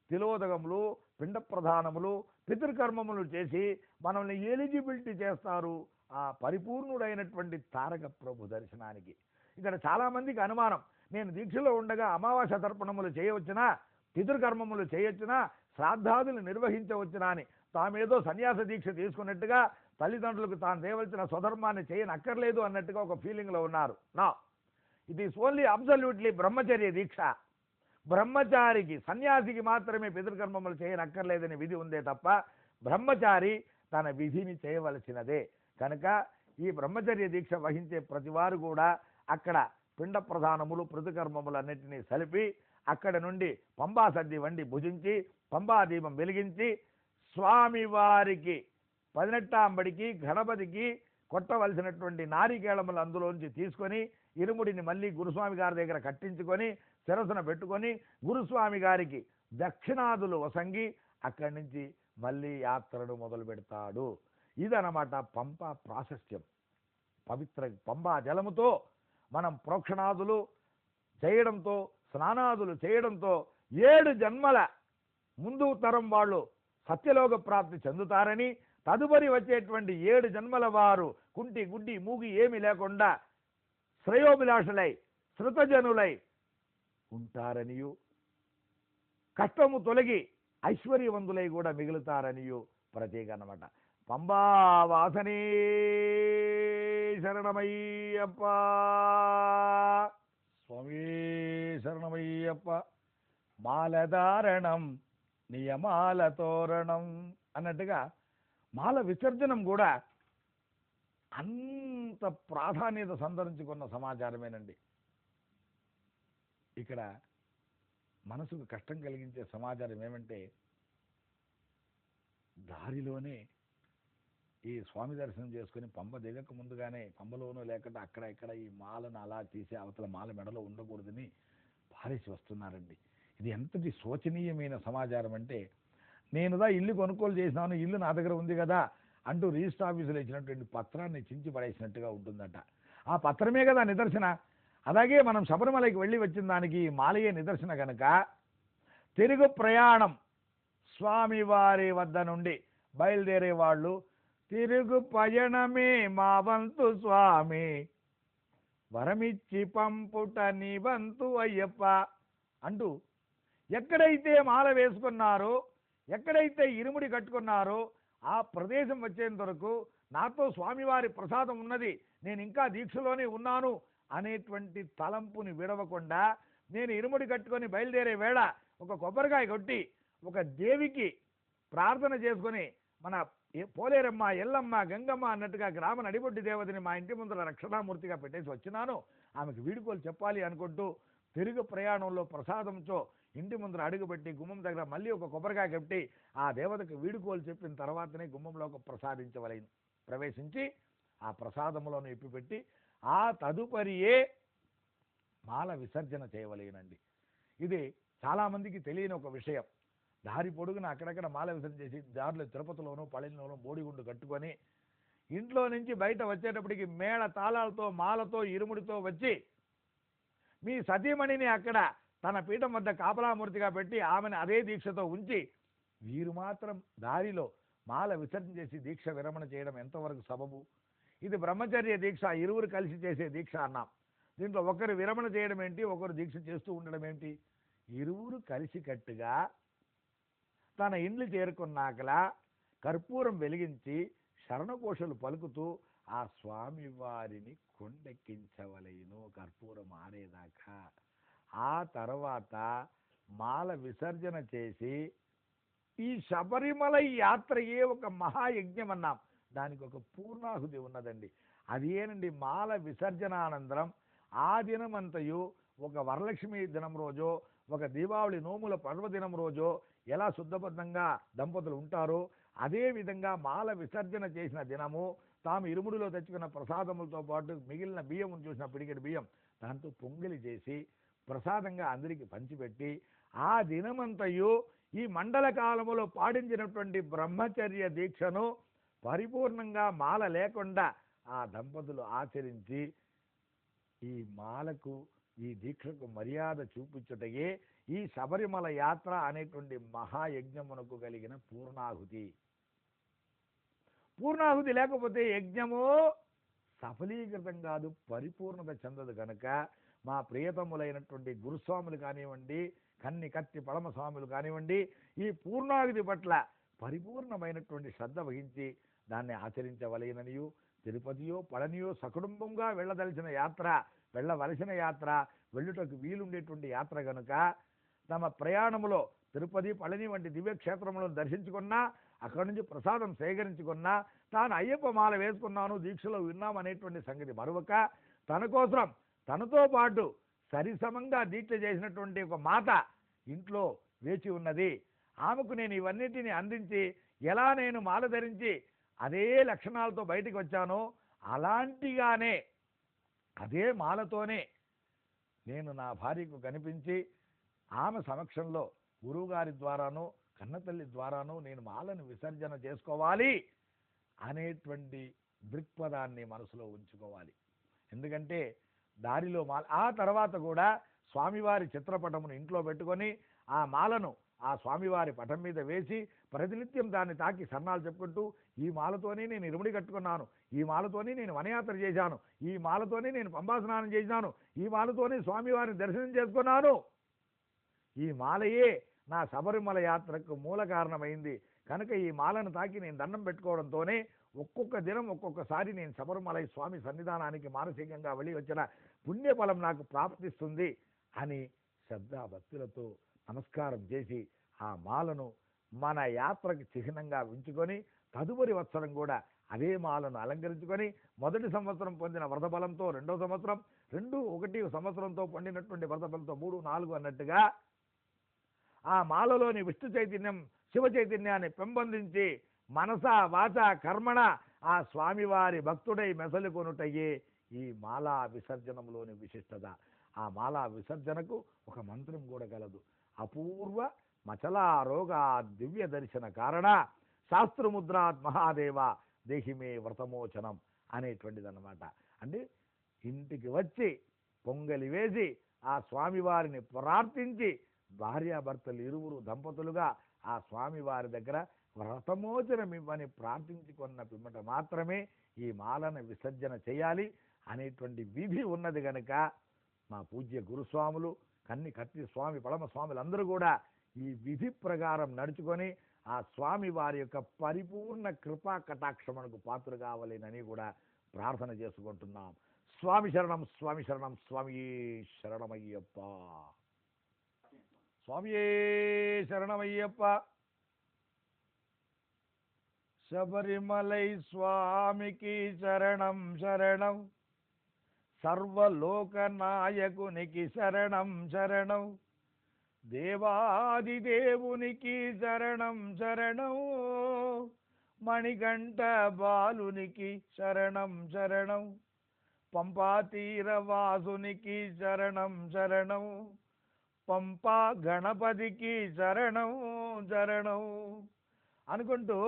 తిలోదకములు పిండ ప్రధానములు పితృకర్మములు చేసి మనల్ని ఎలిజిబిలిటీ చేస్తారు ఆ పరిపూర్ణుడైనటువంటి తారక ప్రభు దర్శనానికి. ఇక్కడ చాలామందికి అనుమానం, నేను దీక్షలో ఉండగా అమావాస్య తర్పణములు చేయవచ్చునా, పితృకర్మములు చేయొచ్చునా, శ్రాద్ధాదులు నిర్వహించవచ్చునా అని తామేదో సన్యాస దీక్ష తీసుకున్నట్టుగా తల్లిదండ్రులకు తాను చేయవలసిన స్వధర్మాన్ని చేయనక్కర్లేదు అన్నట్టుగా ఒక ఫీలింగ్లో ఉన్నారు. నా ఇట్ ఈస్ ఓన్లీ అబ్సల్యూట్లీ బ్రహ్మచర్య దీక్ష. బ్రహ్మచారికి సన్యాసికి మాత్రమే పితృకర్మములు చేయనక్కర్లేదని విధి ఉందే తప్ప బ్రహ్మచారి తన విధిని చేయవలసినదే. కనుక ఈ బ్రహ్మచర్య దీక్ష వహించే ప్రతివారు కూడా అక్కడ పిండ ప్రధానములు పితృకర్మములన్నింటినీ సలిపి అక్కడ నుండి పంబా సద్ది వండి భుజించి పంబా దీపం వెలిగించి స్వామివారికి 18 గణపతికి కొట్టవలసినటువంటి నారికేళములు అందులోంచి తీసుకొని ఇరుముడిని మళ్ళీ గురుస్వామి గారి దగ్గర కట్టించుకొని శిరసున పెట్టుకొని గురుస్వామి గారికి దక్షిణాదులు వసంగి అక్కడి నుంచి మళ్ళీ యాత్రను మొదలు పెడతాడు. ఇదనమాట పంపా ప్రాశస్త్యం. పవిత్ర పంబా జలముతో మనం ప్రోక్షణాదులు చేయడంతో స్నానాదులు చేయడంతో 7 జన్మల ముందు తరం వాళ్ళు సత్యలోక ప్రాప్తి చెందుతారని, తదుపరి వచ్చేటువంటి 7 జన్మల వారు కుంటి గుడ్డి మూగి ఏమి లేకుండా శ్రేయోభిలాషులై శృతజనులై ఉంటారనియు, కష్టము తొలగి ఐశ్వర్యవంతులై కూడా మిగులుతారనియు ప్రత్యేక అన్నమాట. పంబా వాసనే శరణమయ్యప్ప, స్వామి శరణమయ్యప్ప, మాలధారణం నియమాల తోరణం అన్నట్టుగా మాల విసర్జనం కూడా అంత ప్రాధాన్యత సంతరించుకున్న సమాచారమేనండి. ఇక్కడ మనసుకు కష్టం కలిగించే సమాచారం ఏమంటే, దారిలోనే ఈ స్వామి దర్శనం చేసుకుని పంబ దిగక ముందుగానే పంబలోనూ లేకుండా అక్కడ ఇక్కడ ఈ మాలను అలా తీసి అవతల మాల మెడలో ఉండకూడదని పారేసి వస్తున్నారండి. ఇది ఎంతటి శోచనీయమైన సమాచారం అంటే, నేనుదా ఇల్లు కొనుగోలు చేసినాను, ఇల్లు నా దగ్గర ఉంది కదా అంటూ రిజిస్టర్ ఆఫీసులో ఇచ్చినటువంటి పత్రాన్ని చించి పడేసినట్టుగా ఉంటుందట. ఆ పత్రమే కదా నిదర్శన. అలాగే మనం శబరిమలకి వెళ్ళి వచ్చిన దానికి మాలయే నిదర్శన కనుక తిరుగు ప్రయాణం స్వామివారి వద్ద నుండి బయలుదేరే వాళ్ళు తిరుగు పయనమే మా వంతు స్వామి, వరమిచ్చి పంపుట నీ వంతు అయ్యప్ప అంటూ ఎక్కడైతే మాల వేసుకున్నారో, ఎక్కడైతే ఇరుముడి కట్టుకున్నారో ఆ ప్రదేశం వచ్చేంత వరకు నాతో స్వామివారి ప్రసాదం ఉన్నది, నేను ఇంకా దీక్షలోనే ఉన్నాను అనేటువంటి తలంపుని విడవకుండా నేను ఇరుముడి కట్టుకొని బయలుదేరే వేళ ఒక కొబ్బరికాయ కొట్టి ఒక దేవికి ప్రార్థన చేసుకొని మన పోలేరమ్మ, ఎల్లమ్మ, గంగమ్మ అన్నట్టుగా గ్రామ నడిబొడ్డి దేవతని మా ఇంటి ముందర రక్షణామూర్తిగా పెట్టేసి వచ్చినాను, ఆమెకు వీడుకోలు చెప్పాలి అనుకుంటూ తిరుగు ప్రయాణంలో ప్రసాదంతో ఇంటి ముందర అడుగుపెట్టి గుమ్మం దగ్గర మళ్ళీ ఒక కొబ్బరికాయ కట్టి ఆ దేవతకు వీడుకోలు చెప్పిన తర్వాతనే గుమ్మంలోకి ప్రసాదించవలెను. ప్రవేశించి ఆ ప్రసాదంలోనే ఇప్పిపెట్టి ఆ తదుపరియే మాల విసర్జన చేయవలేనండి. ఇది చాలామందికి తెలియని ఒక విషయం. దారి పొడుగున అక్కడక్కడ మాల విసర్జన చేసి దారిలో తిరుపతిలోనూ పళనిలోనూ బోడిగుండు కట్టుకొని ఇంట్లో నుంచి బయట వచ్చేటప్పటికి మేళ తాళాలతో మాలతో ఇరుముడితో వచ్చి మీ సతీమణిని అక్కడ తన పీఠం వద్ద కాపలామూర్తిగా పెట్టి ఆమెను అదే దీక్షతో ఉంచి వీరు మాత్రం దారిలో మాల విసర్జన చేసి దీక్ష విరమణ చేయడం ఎంతవరకు సబబు? ఇది బ్రహ్మచర్య దీక్ష, ఇరువురు కలిసి చేసే దీక్ష అన్నాం. దీంట్లో ఒకరు విరమణ చేయడం ఏంటి, ఒకరు దీక్ష చేస్తూ ఉండడం ఏంటి? ఇరువురు కలిసికట్టుగా తన ఇండ్లు చేరుకున్నాకలా కర్పూరం వెలిగించి శరణకోశలు పలుకుతూ ఆ స్వామి వారిని కొండెక్కించవలేను కర్పూరం ఆరేదాకా. ఆ తర్వాత మాల విసర్జన చేసి ఈ శబరిమల యాత్రయే ఒక మహాయజ్ఞం అన్నాం. దానికి ఒక పూర్ణాహుతి ఉన్నదండి. అది ఏనండి, మాల విసర్జనానంతరం ఆ దినమంతయు ఒక వరలక్ష్మి దినం రోజో ఒక దీపావళి నోముల పర్వదినం రోజో ఎలా శుద్ధబద్ధంగా దంపతులు ఉంటారో అదే విధంగా మాల విసర్జన చేసిన దినము తాము ఇరుముడిలో తెచ్చుకున్న ప్రసాదములతో పాటు మిగిలిన బియ్యం చూసిన పిడికెడు బియ్యం దాంతో పొంగలి చేసి ప్రసాదంగా అందరికీ పంచిపెట్టి ఆ దినమంతయు ఈ మండల కాలములో పాటించినటువంటి బ్రహ్మచర్య దీక్షను పరిపూర్ణంగా మాల లేకుండా ఆ దంపతులు ఆచరించి ఈ మాలకు ఈ దీక్షకు మర్యాద చూపించుటయే ఈ శబరిమల యాత్ర అనేటువంటి మహాయజ్ఞమునకు కలిగిన పూర్ణాహుతి. పూర్ణాహుతి లేకపోతే యజ్ఞము సఫలీకృతం కాదు, పరిపూర్ణత చెందదు. కనుక మా ప్రియతములైనటువంటి గురుస్వాములు కానివ్వండి, కన్ని కత్తి పరమస్వాములు కానివ్వండి, ఈ పూర్ణాహుతి పట్ల పరిపూర్ణమైనటువంటి శ్రద్ధ వహించి దాన్ని ఆచరించవలెననియు, తిరుపతియో పళనియో సకుటుంబంగా వెళ్ళదలిచిన యాత్ర, వెళ్ళవలసిన యాత్ర, వెళ్ళుటకు వీలుండేటువంటి యాత్ర కనుక తమ ప్రయాణములో తిరుపతి పళని వంటి దివ్యక్షేత్రములను దర్శించుకున్నా, అక్కడి నుంచి ప్రసాదం సేకరించుకున్నా, తాను అయ్యప్ప మాల వేసుకున్నాను దీక్షలో విన్నామనేటువంటి సంగతి మరొక తన కోసం తనతో పాటు సరిసమంగా దీక్ష చేసినటువంటి ఒక మాత ఇంట్లో వేచి ఉన్నది. ఆమెకు నేను ఇవన్నిటిని అందించి ఎలా నేను మాల ధరించి అదే లక్షణాలతో బయటికి వచ్చానో అలాంటిగానే అదే మాలతోనే నేను నా భార్యకు కనిపించి ఆమె సమక్షంలో గురువుగారి ద్వారానో కన్నతల్లి ద్వారానో నేను మాలను విసర్జన చేసుకోవాలి అనేటువంటి దృక్పథాన్ని మనసులో ఉంచుకోవాలి. ఎందుకంటే దారిలో మాల ఆ తర్వాత కూడా స్వామివారి చిత్రపటమును ఇంట్లో పెట్టుకొని ఆ మాలను ఆ స్వామివారి పటం మీద వేసి ప్రతినిత్యం దాన్ని తాకి సన్నాలు చెప్పుకుంటూ ఈ మాలతోనే నేను ఇరుముడి కట్టుకున్నాను, ఈ మాలతోనే నేను వనయాత్ర చేశాను, ఈ మాలతోనే నేను పంబాస్నానం చేశాను, ఈ మాలతోనే స్వామివారిని దర్శనం చేసుకున్నాను, ఈ మాలయే నా శబరిమల యాత్రకు మూల కారణమైంది కనుక ఈ మాలను తాకి నేను దండం పెట్టుకోవడంతోనే ఒక్కొక్క దినం ఒక్కొక్కసారి నేను శబరిమల స్వామి సన్నిధానానికి మానసికంగా వెళ్ళి వచ్చిన పుణ్యఫలం నాకు ప్రాప్తిస్తుంది అని శ్రద్ధాభక్తులతో నమస్కారం చేసి ఆ మాలను మన యాత్రకు చిహ్నంగా ఉంచుకొని తదుపరి సంవత్సరం కూడా అదే మాలను అలంకరించుకొని మొదటి సంవత్సరం పొందిన వ్రతబలంతో రెండో సంవత్సరం 2-1 సంవత్సరంతో పొందినటువంటి వ్రతబలంతో 3-4 అన్నట్టుగా ఆ మాలలోని విష్ణు చైతన్యం శివ చైతన్యాన్ని పెంపొందించి మనస వాచ కర్మణ ఆ స్వామివారి భక్తుడై మెసలుకొనుటయ్యే ఈ మాలా విసర్జనంలోని విశిష్టత. ఆ మాలా విసర్జనకు ఒక మంత్రం కూడా గలదు. అపూర్వ మచలా రోగ దివ్య దర్శన కారణ శాస్త్రముద్రాత్ మహాదేవ దేహిమే వ్రతమోచనం అనేటువంటిది అన్నమాట. అంటే ఇంటికి వచ్చి పొంగలి వేసి ఆ స్వామివారిని ప్రార్థించి భార్యాభర్తలు ఇరువురు దంపతులుగా ఆ స్వామివారి దగ్గర వ్రతమోచనం ఇవ్వని ప్రార్థించుకున్న పిమ్మట మాత్రమే ఈ మాలను విసర్జన చేయాలి అనేటువంటి విధి ఉన్నది కనుక మా పూజ్య గురుస్వాములు కన్ని కత్తి స్వామి పరమ స్వాములందరూ కూడా ఈ విధి ప్రకారం నడుచుకొని ఆ స్వామి వారి యొక్క పరిపూర్ణ కృపా కటాక్షమునకు పాత్ర కావాలని కూడా ప్రార్థన చేసుకుంటున్నాం. స్వామి శరణం, స్వామి శరణం, స్వామి శరణమయ్యప్ప, స్వామియే శరణమయ్యప్ప. శబరిమలై స్వామికి శరణం శరణం, సర్వలోక నాయకునికి శరణం శరణం, దేవాదిదేవునికి శరణం శరణం, మణికంఠ బాలునికి శరణం శరణం, పంపాతీరవాసునికి శరణం శరణం, పంపా గణపతికి శరణం శరణం అనుకుంటూ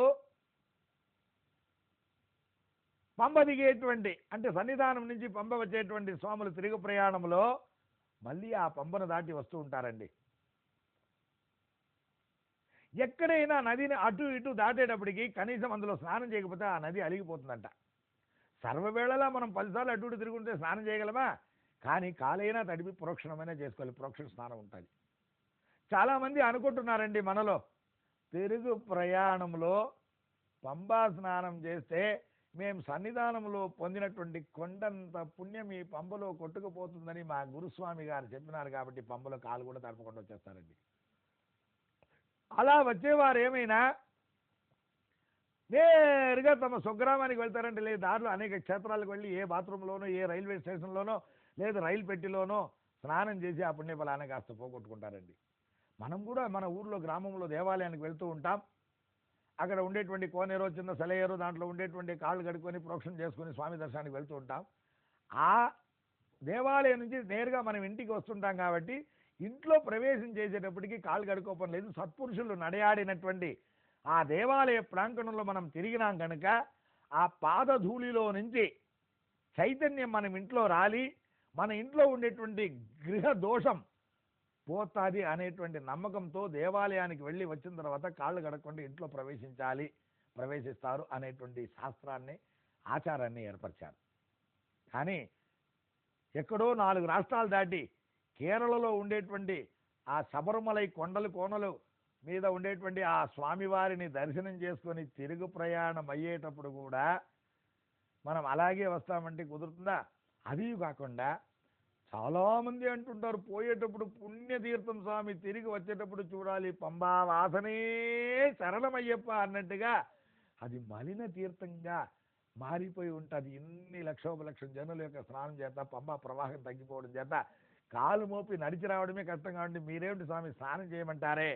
పంబ దిగేటువంటి అంటే సన్నిధానం నుంచి పంబ వచ్చేటువంటి స్వాములు తిరుగు ప్రయాణంలో మళ్ళీ ఆ పంబను దాటి వస్తూ ఉంటారండి. ఎక్కడైనా నదిని అటు ఇటు దాటేటప్పటికి కనీసం అందులో స్నానం చేయకపోతే ఆ నది అలిగిపోతుందంట. సర్వవేళలా మనం 10 సార్లు అటు ఇటు తిరుగుంటే స్నానం చేయగలమా? కానీ కాలైనా తడిపి ప్రోక్షణమైనా చేసుకోవాలి, ప్రోక్షణ స్నానం ఉంటుంది. చాలామంది అనుకుంటున్నారండి మనలో, తిరుగు ప్రయాణంలో పంబా స్నానం చేస్తే మేము సన్నిధానంలో పొందినటువంటి కొండంత పుణ్యం ఈ పంబలో కొట్టుకుపోతుందని మా గురుస్వామి గారు చెప్పినారు కాబట్టి పంబలో కాలు కూడా తడపకుండా వచ్చేస్తారండి. అలా వచ్చేవారు ఏమైనా నేరుగా తమ స్వగ్రామానికి వెళ్తారంటే, లేదు దారిలో అనేక క్షేత్రాలకు వెళ్ళి ఏ బాత్రూంలోనో ఏ రైల్వే స్టేషన్లోనో లేదు రైలు పెట్టిలోనో స్నానం చేసి ఆ పుణ్యఫలాన్ని కాస్త పోగొట్టుకుంటారండి. మనం కూడా మన ఊర్లో గ్రామంలో దేవాలయానికి వెళ్తూ ఉంటాం. అక్కడ ఉండేటువంటి కోనేరో చిన్న సెలయేరో దాంట్లో ఉండేటువంటి కాళ్ళు కడుక్కొని ప్రోక్షణ చేసుకొని స్వామి దర్శనానికి వెళ్తూ ఉంటాం. ఆ దేవాలయం నుంచి నేరుగా మనం ఇంటికి వస్తుంటాం కాబట్టి ఇంట్లో ప్రవేశం చేసేటప్పటికి కాళ్ళు కడుక్కోపం లేదు. సత్పురుషులు నడయాడినటువంటి ఆ దేవాలయ ప్రాంగణంలో మనం తిరిగినాం కనుక ఆ పాదధూళిలో నుంచి చైతన్యం మనం ఇంట్లో రాలి మన ఇంట్లో ఉండేటువంటి గృహ దోషం పోతాది అనేటువంటి నమ్మకంతో దేవాలయానికి వెళ్ళి వచ్చిన తర్వాత కాళ్ళు కడగకుండా ఇంట్లో ప్రవేశిస్తారు అనేటువంటి శాస్త్రాన్ని ఆచారాన్ని ఏర్పరిచారు. కానీ ఎక్కడో 4 రాష్ట్రాలు దాటి కేరళలో ఉండేటువంటి ఆ శబరిమలై కొండలు కోనలు మీద ఉండేటువంటి ఆ స్వామివారిని దర్శనం చేసుకొని తిరుగు ప్రయాణం అయ్యేటప్పుడు కూడా మనం అలాగే వస్తామంటే కుదురుతుందా? అది కాకుండా చాలామంది అంటుంటారు, పోయేటప్పుడు పుణ్యతీర్థం స్వామి, తిరిగి వచ్చేటప్పుడు చూడాలి పంబా వాసనే శరణమయ్యప్ప అన్నట్టుగా అది మలిన తీర్థంగా మారిపోయి ఉంటుంది. ఇన్ని లక్షోపలక్షం జనుల యొక్క స్నానం చేత పంబా ప్రవాహం తగ్గిపోవడం చేత కాలు మోపి నడిచి రావడమే కష్టంగా ఉండి మీరేమిటి స్వామి స్నానం చేయమంటారే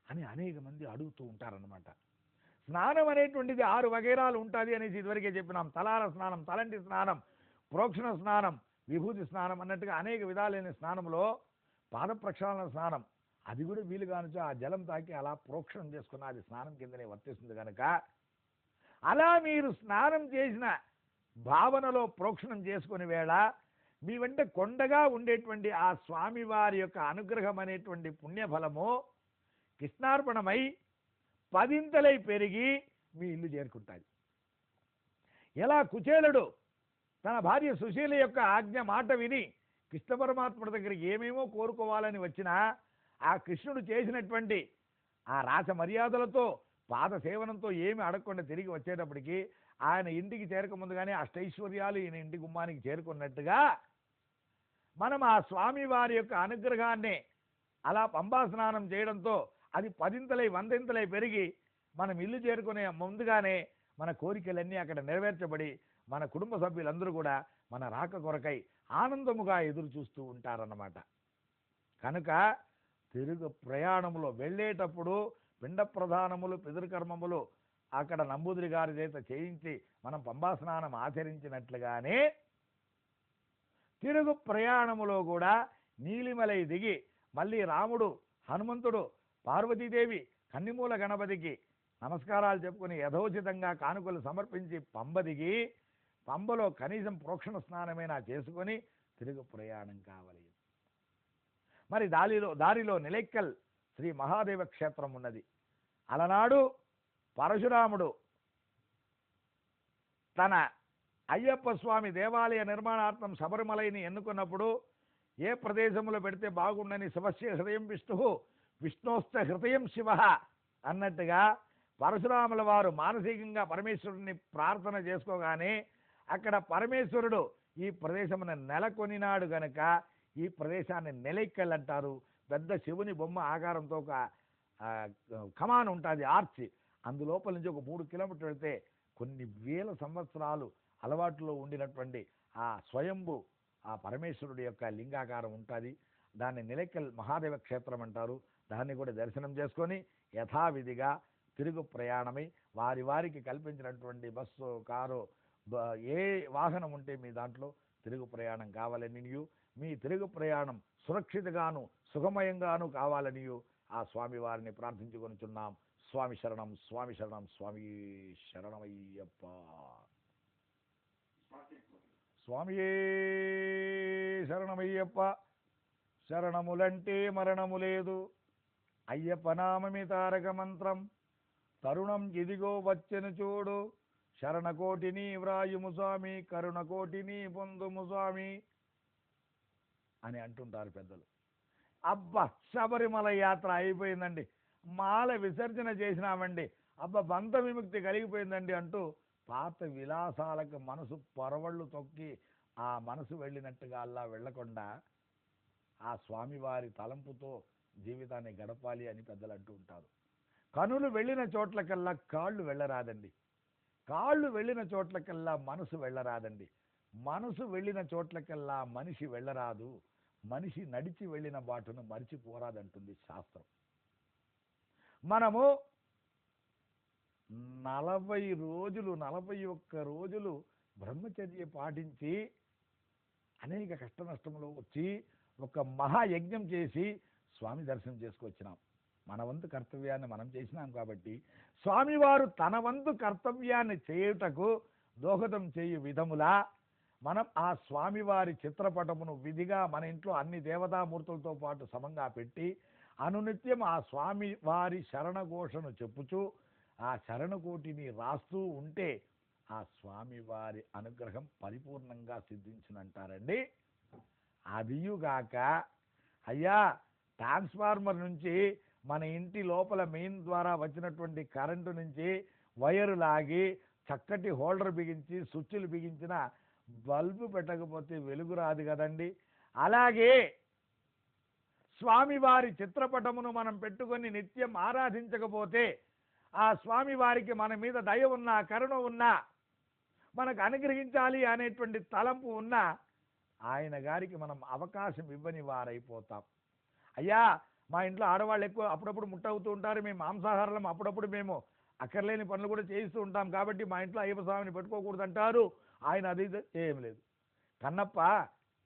అని అనేక మంది అడుగుతూ ఉంటారనమాట. స్నానం అనేటువంటిది 6 వగైరాలు ఉంటుంది అనేసి ఇదివరకే చెప్పినాం. తలార స్నానం, తలంటి స్నానం, ప్రోక్షణ స్నానం, విభూతి స్నానం అన్నట్టుగా అనేక విధాలైన స్నానంలో పాద ప్రక్షాళన స్నానం అది కూడా వీలు కానుచో ఆ జలం తాకి అలా ప్రోక్షణం చేసుకున్న అది స్నానం కిందనే వర్తిస్తుంది కనుక అలా మీరు స్నానం చేసిన భావనలో ప్రోక్షణం చేసుకునే వేళ మీ వెంట కొండగా ఉండేటువంటి ఆ స్వామివారి యొక్క అనుగ్రహం అనేటువంటి పుణ్యఫలము కృష్ణార్పణమై 10 పెరిగి మీ ఇల్లు చేరుకుంటుంది. ఎలా కుచేలుడు తన భార్య సుశీల యొక్క ఆజ్ఞ మాట విని కృష్ణ పరమాత్ముడి దగ్గరికి ఏమేమో కోరుకోవాలని వచ్చినా ఆ కృష్ణుడు చేసినటువంటి ఆ రాస మర్యాదలతో పాద సేవనంతో ఏమి అడగకుండా తిరిగి వచ్చేటప్పటికి ఆయన ఇంటికి చేరక ముందుగానే అష్టైశ్వర్యాలు ఈయన ఇంటి గుమ్మానికి చేరుకున్నట్టుగా మనం ఆ స్వామి వారి యొక్క అనుగ్రహాన్ని అలా పంబా స్నానం చేయడంతో అది 10 100 పెరిగి మనం ఇల్లు చేరుకునే ముందుగానే మన కోరికలన్నీ అక్కడ నెరవేర్చబడి మన కుటుంబ సభ్యులందరూ కూడా మన రాక కొరకై ఆనందముగా ఎదురు చూస్తూ ఉంటారన్నమాట. కనుక తిరుగు ప్రయాణములో వెళ్ళేటప్పుడు పిండ ప్రధానములు పితృకర్మములు అక్కడ నంబూదిరి గారి చేత చేయించి మనం పంబా స్నానం ఆచరించినట్లుగానే తిరుగు ప్రయాణములో కూడా నీలిమలై దిగి మళ్ళీ రాముడు, హనుమంతుడు, పార్వతీదేవి, కన్నిమూల గణపతికి నమస్కారాలు చెప్పుకుని యథోచితంగా కానుకలు సమర్పించి పంబ దిగి పంబలో కనీసం ప్రోక్షణ స్నానమైనా చేసుకొని తిరుగు ప్రయాణం కావాలి. మరి దారిలో నిలెక్కల్ శ్రీ మహాదేవ క్షేత్రం ఉన్నది. అలనాడు పరశురాముడు తన అయ్యప్ప స్వామి దేవాలయ నిర్మాణార్థం శబరిమలైని ఎన్నుకున్నప్పుడు ఏ ప్రదేశంలో పెడితే బాగుండని శివస్య హృదయం విష్ణోశ్చ హృదయం శివ అన్నట్టుగా పరశురాముల వారు మానసికంగా పరమేశ్వరుని ప్రార్థన చేసుకోగానే అక్కడ పరమేశ్వరుడు ఈ ప్రదేశమున నెలకొనినాడు గనక ఈ ప్రదేశాన్ని నెలైక్కల్ అంటారు. పెద్ద శివుని బొమ్మ ఆకారంతో ఒక కమాన్ ఉంటుంది, ఆర్చి. అందులోపల నుంచి ఒక 3 కిలోమీటర్లు వెళ్తే కొన్ని వేల సంవత్సరాలు అలవాటులో ఉండినటువంటి ఆ స్వయంభు ఆ పరమేశ్వరుడి యొక్క లింగాకారం ఉంటుంది. దాన్ని నిలైక్కల్ మహాదేవ క్షేత్రం అంటారు. దాన్ని కూడా దర్శనం చేసుకొని యథావిధిగా తిరుగు ప్రయాణమై వారికి కల్పించినటువంటి బస్సు, కారు, ఏ వాహనం ఉంటే మీ దాంట్లో తిరుగు ప్రయాణం కావాలనియు, మీ తిరుగు ప్రయాణం సురక్షితగాను సుఖమయంగాను కావాలనియు ఆ స్వామి వారిని ప్రార్థించుకొనిచున్నాం. స్వామి శరణం, స్వామి శరణం, స్వామి శరణమయ్యప్ప. స్వామియే శరణమయ్యప్ప. శరణములంటే మరణము లేదు, అయ్యప్ప నామమి తారక మంత్రం, తరుణం ఇదిగో వచ్చెను చూడు, శరణకోటిని వ్రాయుము స్వామి, కరుణకోటిని పొందుము స్వామి అని అంటుంటారు పెద్దలు. అబ్బా, శబరిమల యాత్ర అయిపోయిందండి, మాల విసర్జన చేసినామండి, అబ్బా బంధ విముక్తి కలిగిపోయిందండి అంటూ పాత విలాసాలకు మనసు పొరవళ్ళు తొక్కి ఆ మనసు వెళ్ళినట్టుగా అలా వెళ్లకుండా ఆ స్వామివారి తలంపుతో జీవితాన్ని గడపాలి అని పెద్దలు అంటూ ఉంటారు. కనులు వెళ్ళిన చోట్లకల్లా కాళ్ళు వెళ్ళరాదండి, కాళ్ళు వెళ్ళిన చోట్లకల్లా మనసు వెళ్ళరాదండి, మనసు వెళ్ళిన చోట్లకల్లా మనిషి వెళ్ళరాదు, మనిషి నడిచి వెళ్ళిన బాటును మరిచిపోరాదంటుంది శాస్త్రం. మనము 40 రోజులు 41 రోజులు బ్రహ్మచర్య పాటించి అనేక కష్ట నష్టంలో వచ్చి ఒక మహాయజ్ఞం చేసి స్వామి దర్శనం చేసుకొచ్చినాం. మన వంతు కర్తవ్యాన్ని మనం చేసినాం కాబట్టి స్వామివారు తన వంతు కర్తవ్యాన్ని చేయుటకు దోహదం చేయు విధములా మనం ఆ స్వామివారి చిత్రపటమును విధిగా మన ఇంట్లో అన్ని దేవతామూర్తులతో పాటు సమంగా పెట్టి అనునిత్యం ఆ స్వామి వారి శరణఘోషను చెప్పుచూ ఆ శరణకోటిని రాస్తూ ఉంటే ఆ స్వామివారి అనుగ్రహం పరిపూర్ణంగా సిద్ధించినంటారండి. అదియుగాక అయ్యా, ట్రాన్స్ఫార్మర్ నుంచి మన ఇంటి లోపల మెయిన్ ద్వారా వచ్చినటువంటి కరెంటు నుంచి వైరు లాగి చక్కటి హోల్డర్ బిగించి స్విచ్లు బిగించిన బల్బు పెట్టకపోతే వెలుగు రాదు కదండి. అలాగే స్వామివారి చిత్రపటమును మనం పెట్టుకొని నిత్యం ఆరాధించకపోతే ఆ స్వామివారికి మన మీద దయ ఉన్నా, కరుణ ఉన్నా, మనకు అనుగ్రహించాలి అనేటువంటి తలంపు ఉన్నా ఆయన గారికి మనం అవకాశం ఇవ్వని వారైపోతాం. అయ్యా, మా ఇంట్లో ఆడవాళ్ళు ఎక్కువ అప్పుడప్పుడు ముట్టవుతూ ఉంటారు, మేము మాంసాహారం అప్పుడప్పుడు మేము అక్కర్లేని పనులు కూడా చేయిస్తూ ఉంటాం కాబట్టి మా ఇంట్లో అయ్యప్ప స్వామిని పెట్టుకోకూడదు అంటారు. ఆయన అది ఏం లేదు. కన్నప్ప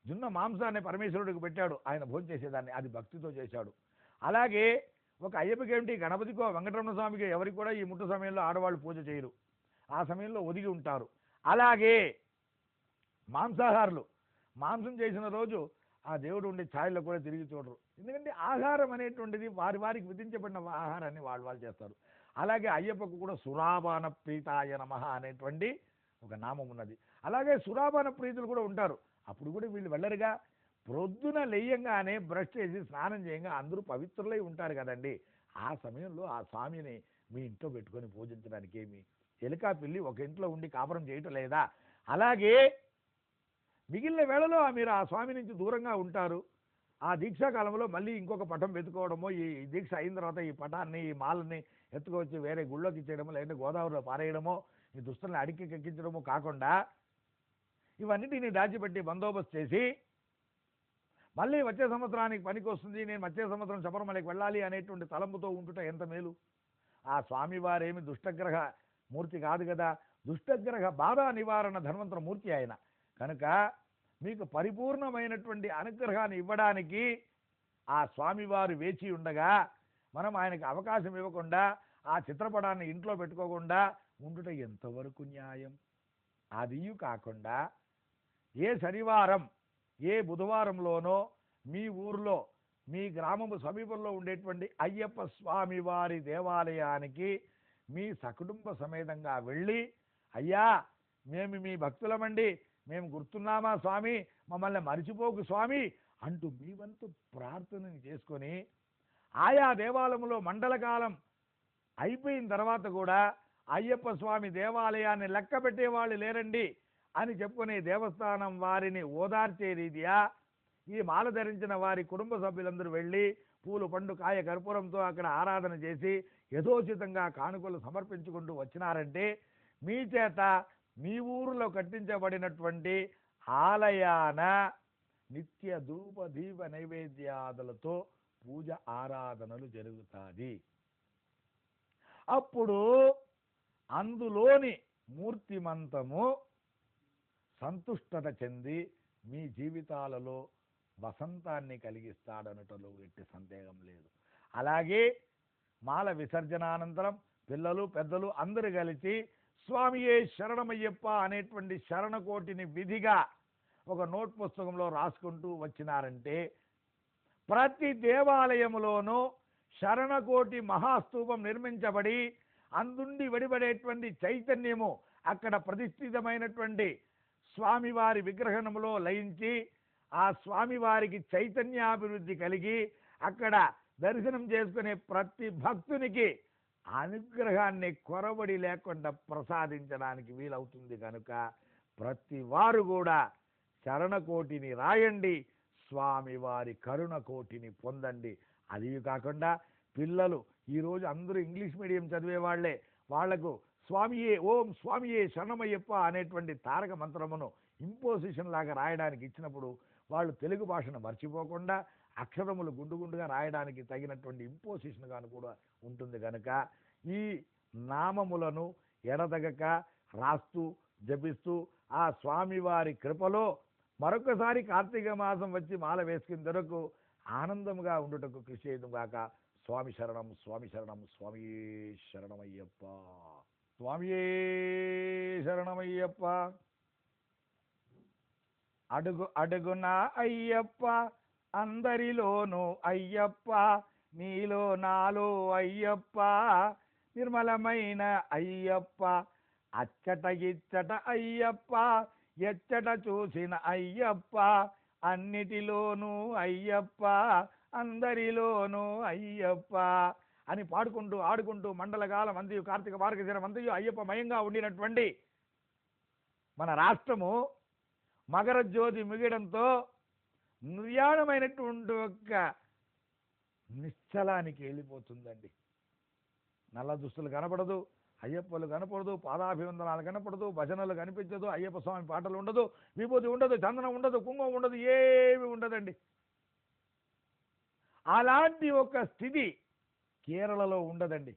జున్న మాంసాన్ని పరమేశ్వరుడికి పెట్టాడు, ఆయన భోజనం చేసేదాన్ని, అది భక్తితో చేశాడు. అలాగే ఒక అయ్యప్పకి ఏమిటి, గణపతికో వెంకటరమణ స్వామికి ఎవరికి కూడా ఈ ముట్టు సమయంలో ఆడవాళ్ళు పూజ చేయరు, ఆ సమయంలో ఒదిగి ఉంటారు. అలాగే మాంసాహారులు మాంసం చేసిన రోజు ఆ దేవుడు ఉండే ఛాయల్లో కూడా తిరిగి చూడరు, ఎందుకంటే ఆహారం అనేటువంటిది వారికి విధించబడిన ఆహారాన్ని వాళ్ళు చేస్తారు. అలాగే అయ్యప్పకు కూడా సురాపాన ప్రీతాయ నమః అనేటువంటి ఒక నామం ఉన్నది. అలాగే సురాపాన ప్రీతులు కూడా ఉంటారు, అప్పుడు కూడా వీళ్ళు వెళ్ళరుగా. ప్రొద్దున లేయంగానే బ్రష్ చేసి స్నానం చేయంగా అందరూ పవిత్రులై ఉంటారు కదండి. ఆ సమయంలో ఆ స్వామిని మీ ఇంట్లో పెట్టుకొని పూజించడానికి ఏమి ఎలుకా పిల్లి ఒక ఇంట్లో ఉండి కాపురం చేయటం లేదా? అలాగే మిగిలిన వేళలో మీరు ఆ స్వామి నుంచి దూరంగా ఉంటారు. ఆ దీక్షాకాలంలో మళ్ళీ ఇంకొక పటం వెతుకోవడమో, ఈ దీక్ష అయిన తర్వాత ఈ పటాన్ని ఈ మాలని ఎత్తుకొచ్చి వేరే గుళ్ళోకి ఇచ్చేయడమో, లేదంటే గోదావరిలో పారేయడమో, ఈ దుస్తుల్ని అడికెక్కించడమో కాకుండా ఇవన్నిటిని దాచిపెట్టి బందోబస్తు చేసి మళ్ళీ వచ్చే సంవత్సరానికి పనికి వస్తుంది, నేను వచ్చే సంవత్సరం శబరిమలకి వెళ్ళాలి అనేటువంటి తలంపుతో ఉంటుట ఎంత మేలు. ఆ స్వామివారేమి దుష్టగ్రహ మూర్తి కాదు కదా, దుష్టగ్రహ బాధ నివారణ ధన్వంతర మూర్తి ఆయన. కనుక మీకు పరిపూర్ణమైనటువంటి అనుగ్రహాన్ని ఇవ్వడానికి ఆ స్వామివారు వేచి ఉండగా మనం ఆయనకు అవకాశం ఇవ్వకుండా ఆ చిత్రపటాన్ని ఇంట్లో పెట్టుకోకుండా ఉండుట ఎంతవరకు న్యాయం? అదియు కాకుండా ఏ శనివారం ఏ బుధవారంలోనో మీ ఊర్లో మీ గ్రామము సమీపంలో ఉండేటువంటి అయ్యప్ప స్వామి వారి దేవాలయానికి మీ సకుటుంబ సమేతంగా వెళ్ళి, అయ్యా మేము మీ భక్తులమండి, మేము గుర్తున్నామా స్వామి, మమ్మల్ని మరిచిపోకు స్వామి అంటూ మీ వంతు ప్రార్థనని చేసుకొని ఆయా దేవాలయంలో మండలకాలం అయిపోయిన తర్వాత కూడా అయ్యప్ప స్వామి దేవాలయాన్ని లెక్క పెట్టేవాళ్ళు లేరండి, అని చెప్పుకునే దేవస్థానం వారిని ఓదార్చే రీతియా ఈ మాల ధరించిన వారి కుటుంబ సభ్యులందరూ వెళ్ళి పూలు పండు కాయ కర్పూరంతో అక్కడ ఆరాధన చేసి యథోచితంగా కానుకలు సమర్పించుకుంటూ వచ్చినారంటే మీ చేత మీ ఊరిలో కట్టించబడినటువంటి ఆలయాన నిత్య ధూప దీప నైవేద్యాదులతో పూజ ఆరాధనలు జరుగుతాది. అప్పుడు అందులోని మూర్తిమంతము సంతుష్టత చెంది మీ జీవితాలలో వసంతాన్ని కలిగిస్తాడనటలో ఎట్టి సందేహం లేదు. అలాగే మాల విసర్జనానంతరం పిల్లలు పెద్దలు అందరూ కలిసి స్వామియే శరణమయ్యప్ప అనేటువంటి శరణకోటిని విధిగా ఒక నోట్ పుస్తకంలో రాసుకుంటూ వచ్చినారంటే ప్రతి దేవాలయములోనూ శరణకోటి మహాస్తూపం నిర్మించబడి అందుండి వెడిపడేటువంటి చైతన్యము అక్కడ ప్రతిష్ఠితమైనటువంటి స్వామివారి విగ్రహములో లయించి ఆ స్వామివారికి చైతన్యాభివృద్ధి కలిగి అక్కడ దర్శనం చేసుకునే ప్రతి భక్తునికి అనుగ్రహాన్ని కొరబడి లేకుండా ప్రసాదించడానికి వీలవుతుంది కనుక ప్రతి వారు కూడా శరణకోటిని రాయండి, స్వామివారి కరుణకోటిని పొందండి. అది కాకుండా పిల్లలు ఈరోజు అందరూ ఇంగ్లీష్ మీడియం చదివే వాళ్ళే, వాళ్లకు స్వామియే ఓం స్వామియే శరణమయ్యప్ప అనేటువంటి తారక మంత్రమును ఇంపోజిషన్ లాగా రాయడానికి ఇచ్చినప్పుడు వాళ్ళు తెలుగు భాషను మర్చిపోకుండా అక్షరములు గుండుగా రాయడానికి తగినటువంటి ఇంపోజిషన్ గాను కూడా ఉంటుంది కనుక ఈ నామములను ఎడతగక రాస్తూ జపిస్తూ ఆ స్వామివారి కృపలో మరొకసారి కార్తీక మాసం వచ్చి మాల వేసుకుని దొరకు ఆనందముగా ఉండుటకు కృషి చేయడం గాక. స్వామి శరణం స్వామి శరణం స్వామియే శరణమయ్యప్ప స్వామియే శరణమయ్యప్ప. అడుగు అడుగున అయ్యప్ప అందరిలోనూ అయ్యప్ప, నీలో నాలో అయ్యప్ప నిర్మలమైన అయ్యప్ప, అచ్చట ఇచ్చట అయ్యప్ప ఎచ్చట చూసిన అయ్యప్ప, అన్నిటిలోనూ అయ్యప్ప అందరిలోనూ అయ్యప్ప అని పాడుకుంటూ ఆడుకుంటూ మండలకాలం అంతయు కార్తీక మార్గశిరం అంతయు అయ్యప్ప మయంగా ఉండినటువంటి మన రాష్ట్రము మకర జ్యోతి మిగడంతో నిర్యాణమైనటువంటి ఒక్క నిశ్చలానికి వెళ్ళిపోతుందండి. నల్ల దుస్తులు కనపడదు, అయ్యప్పలు కనపడదు, పాదాభివందనాలు కనపడదు, భజనలు కనిపించదు, అయ్యప్ప స్వామి పాటలు ఉండదు, విభూతి ఉండదు, చందనం ఉండదు, కుంకుమం ఉండదు, ఏమి ఉండదండి. అలాంటి ఒక స్థితి కేరళలో ఉండదండి.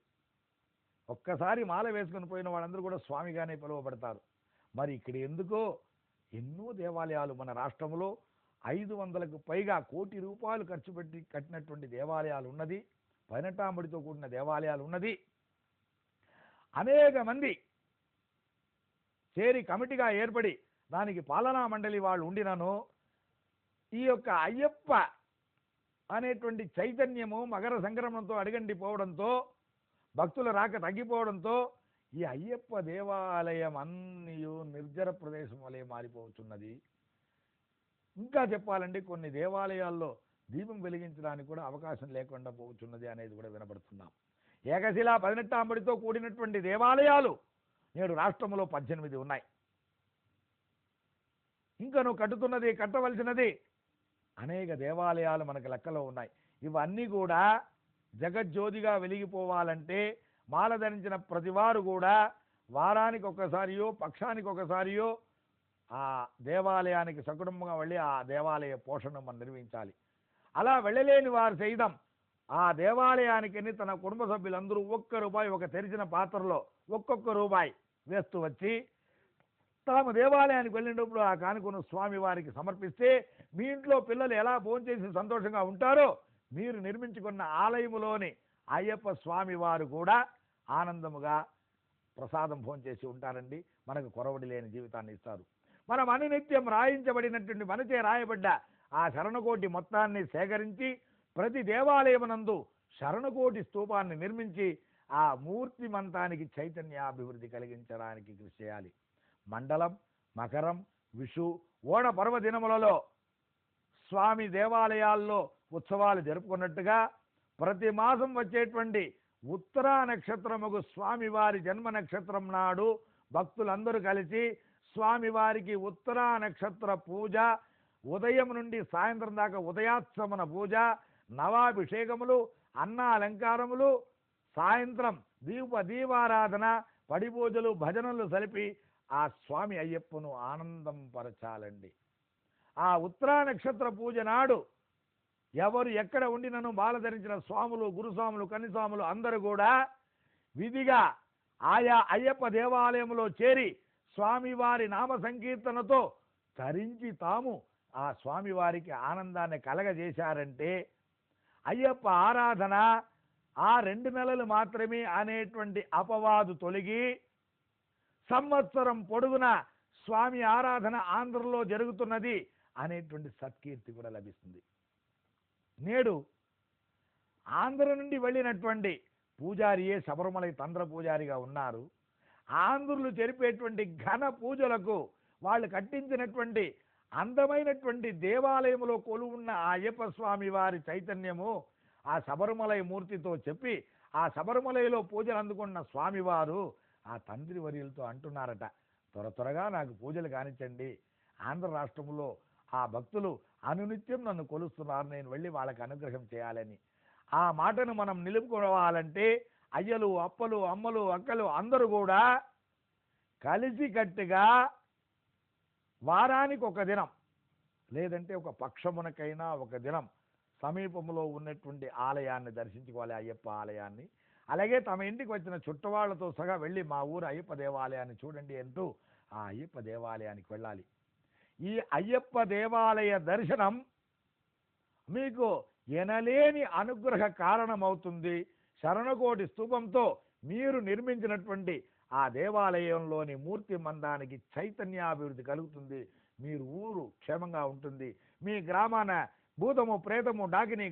ఒక్కసారి మాల వేసుకొని పోయిన వాళ్ళందరూ కూడా స్వామిగానే పిలువబడతారు. మరి ఇక్కడ ఎందుకో ఎన్నో దేవాలయాలు మన రాష్ట్రంలో 500కు పైగా కోటి రూపాయలు ఖర్చు పెట్టి కట్టినటువంటి దేవాలయాలు ఉన్నది, పైనటాంబడితో కూడిన దేవాలయాలు ఉన్నది. అనేక మంది చేరి కమిటీగా ఏర్పడి దానికి పాలనా మండలి వాళ్ళు ఉండినను ఈ యొక్క అయ్యప్ప అనేటువంటి చైతన్యము మకర సంక్రమణంతో అడిగండిపోవడంతో భక్తుల రాక తగ్గిపోవడంతో ఈ అయ్యప్ప దేవాలయం అన్నీ నిర్జర ప్రదేశం వలె మారిపోతున్నది. ఇంకా చెప్పాలంటే కొన్ని దేవాలయాల్లో దీపం వెలిగించడానికి కూడా అవకాశం లేకుండా పోతున్నది అనేది కూడా వినబడుతున్నాం. ఏకశిలా 18 అంబడితో కూడినటువంటి దేవాలయాలు నేడు రాష్ట్రంలో 18 ఉన్నాయి. ఇంకా నువ్వు కట్టుతున్నది కట్టవలసినది అనేక దేవాలయాలు మనకు లెక్కలో ఉన్నాయి. ఇవన్నీ కూడా జగజ్యోతిగా వెలిగిపోవాలంటే మాల ధరించిన ప్రతివారు కూడా వారానికి ఒకసారియో పక్షానికి ఒకసారియో ఆ దేవాలయానికి సకుటుంబంగా వెళ్ళి ఆ దేవాలయ పోషణ మనం నిర్వహించాలి. అలా వెళ్ళలేని వారు సైతం ఆ దేవాలయానికి తన కుటుంబ సభ్యులందరూ ₹1 ఒక తెరిచిన పాత్రలో ఒక్కొక్క రూపాయి వేస్తూ వచ్చి తాము దేవాలయానికి వెళ్ళినప్పుడు ఆ కానుకను స్వామి వారికి సమర్పిస్తే మీ ఇంట్లో పిల్లలు ఎలా భోంచేసి సంతోషంగా ఉంటారో మీరు నిర్మించుకున్న ఆలయములోని అయ్యప్ప స్వామి వారు కూడా ఆనందముగా ప్రసాదం భోంచేసి ఉంటారండి. మనకు కొరవడి లేని జీవితాన్ని ఇస్తారు. మనం అనునిత్యం రాయించబడినటువంటి మనచే రాయబడ్డ ఆ శరణకోటి మొత్తాన్ని సేకరించి ప్రతి దేవాలయమునందు శరణకోటి స్తూపాన్ని నిర్మించి ఆ మూర్తి మంతానికి చైతన్యాభివృద్ధి కలిగించడానికి కృషి చేయాలి. మండలం, మకరం, విషు, ఓణ పర్వదినములలో స్వామి దేవాలయాల్లో ఉత్సవాలు జరుపుకున్నట్టుగా ప్రతి మాసం వచ్చేటువంటి ఉత్తరా నక్షత్రముకు స్వామివారి జన్మ నక్షత్రం నాడు భక్తులందరూ కలిసి స్వామివారికి ఉత్తరా నక్షత్ర పూజ, ఉదయం నుండి సాయంత్రం దాకా ఉదయాస్తమన పూజ, నవాభిషేకములు, అన్నాలంకారములు, సాయంత్రం దీపారాధన, పడి పూజలు, భజనలు సలిపి ఆ స్వామి అయ్యప్పను ఆనందం పరచాలండి. ఆ ఉత్తరా నక్షత్ర పూజ నాడు ఎవరు ఎక్కడ ఉండినను మాల ధరించిన స్వాములు, గురుస్వాములు, కన్నిస్వాములు అందరూ కూడా విధిగా ఆయా అయ్యప్ప దేవాలయంలో చేరి స్వామివారి నామ సంకీర్తనతో తరించి తాము ఆ స్వామివారికి ఆనందాన్ని కలగజేశారంటే అయ్యప్ప ఆరాధన ఆ 2 నెలలు మాత్రమే అనేటువంటి అపవాదు తొలగి సంవత్సరం పొడుగున స్వామి ఆరాధన ఆంధ్రలో జరుగుతున్నది అనేటువంటి సత్కీర్తి కూడా లభిస్తుంది. నేడు ఆంధ్ర నుండి వెళ్ళినటువంటి పూజారియే శబరిమలై తంత్ర పూజారిగా ఉన్నారు. ఆంధ్రులు జరిపేటువంటి ఘన పూజలకు వాళ్ళు కట్టించినటువంటి అందమైనటువంటి దేవాలయంలో కొలువున్న ఆ అయ్యప్ప స్వామి వారి చైతన్యము ఆ శబరిమలై మూర్తితో చెప్పి ఆ శబరిమలైలో పూజలు అందుకున్న స్వామివారు ఆ తండ్రి వర్యులతో అంటున్నారట, త్వరగా నాకు పూజలు కానిచ్చండి. ఆంధ్ర రాష్ట్రంలో ఆ భక్తులు అనునిత్యం నన్ను కొలుస్తున్నారు, నేను వెళ్ళి వాళ్ళకి అనుగ్రహం చేయాలని. ఆ మాటను మనం నిలుపుకోవాలంటే అయ్యలు, అప్పలు, అమ్మలు, అక్కలు అందరూ కూడా కలిసికట్టుగా వారానికి ఒక దినం లేదంటే ఒక పక్షమునకైనా ఒక దినం సమీపంలో ఉన్నటువంటి ఆలయాన్ని దర్శించుకోవాలి, అయ్యప్ప ఆలయాన్ని. అలాగే తమ ఇంటికి వచ్చిన చుట్టవాళ్లతో సహా వెళ్ళి మా ఊరు అయ్యప్ప దేవాలయాన్ని చూడండి అంటూ ఆ అయ్యప్ప దేవాలయానికి వెళ్ళాలి. ఈ అయ్యప్ప దేవాలయ దర్శనం మీకు ఎనలేని అనుగ్రహ కారణమవుతుంది. శరణకోటి స్తూపంతో మీరు నిర్మించినటువంటి ఆ దేవాలయంలోని మూర్తి మందానికి చైతన్యాభివృద్ధి కలుగుతుంది. మీరు ఊరు క్షేమంగా ఉంటుంది. మీ గ్రామాన భూతము, ప్రేతము, డాకిని,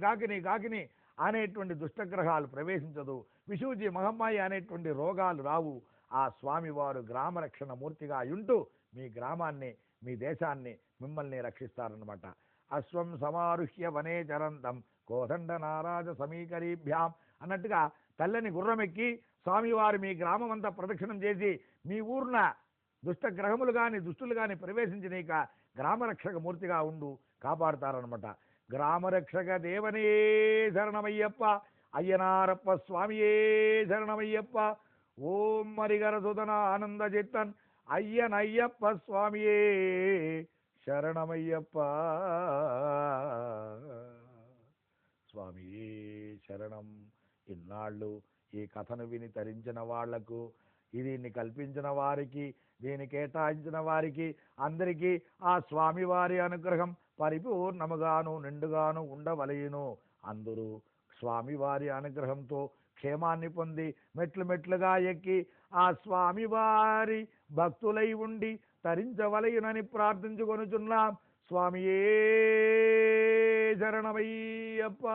గాకిని అనేటువంటి దుష్టగ్రహాలు ప్రవేశించదు. విషూజీ, మహమ్మాయి అనేటువంటి రోగాలు రావు. ఆ స్వామివారు గ్రామరక్షణ మూర్తిగా ఉంటూ మీ గ్రామాన్ని, మీ దేశాన్ని, మిమ్మల్ని రక్షిస్తారన్నమాట. అశ్వం సమారుహ్య వనే చరంతం కోదండ నారాజ సమీకరీభ్యాం అన్నట్టుగా తెల్లని గుర్రమెక్కి స్వామివారు మీ గ్రామం అంతా ప్రదక్షిణం చేసి మీ ఊర్న దుష్టగ్రహములు కానీ దుష్టులు కానీ ప్రవేశించినాక గ్రామరక్షక మూర్తిగా ఉండు కాపాడుతారనమాట. గ్రామరక్షక దేవనే శరణమయ్యప్ప, అయ్యనారప్ప స్వామియే శరణమయ్యప్ప. ఓం మరిగర సుధన ఆనంద చిత్తన్ అయ్యనయ్యప్ప స్వామియే శరణమయ్యప్ప. స్వామియే శరణం. ఇన్నాళ్ళు ఈ కథను విని తరించిన వాళ్లకు, దీన్ని కల్పించిన వారికి, దీన్ని కేటాయించిన వారికి అందరికీ ఆ స్వామివారి అనుగ్రహం పరిపూర్ణముగాను నిండుగాను ఉండవలయును. అందరూ స్వామివారి అనుగ్రహంతో క్షేమాన్ని పొంది మెట్లుగా ఎక్కి ఆ స్వామివారి భక్తులై ఉండి తరించవలయునని ప్రార్థించుకొనుచున్నాం. స్వామియే శరణమయ్యప్ప.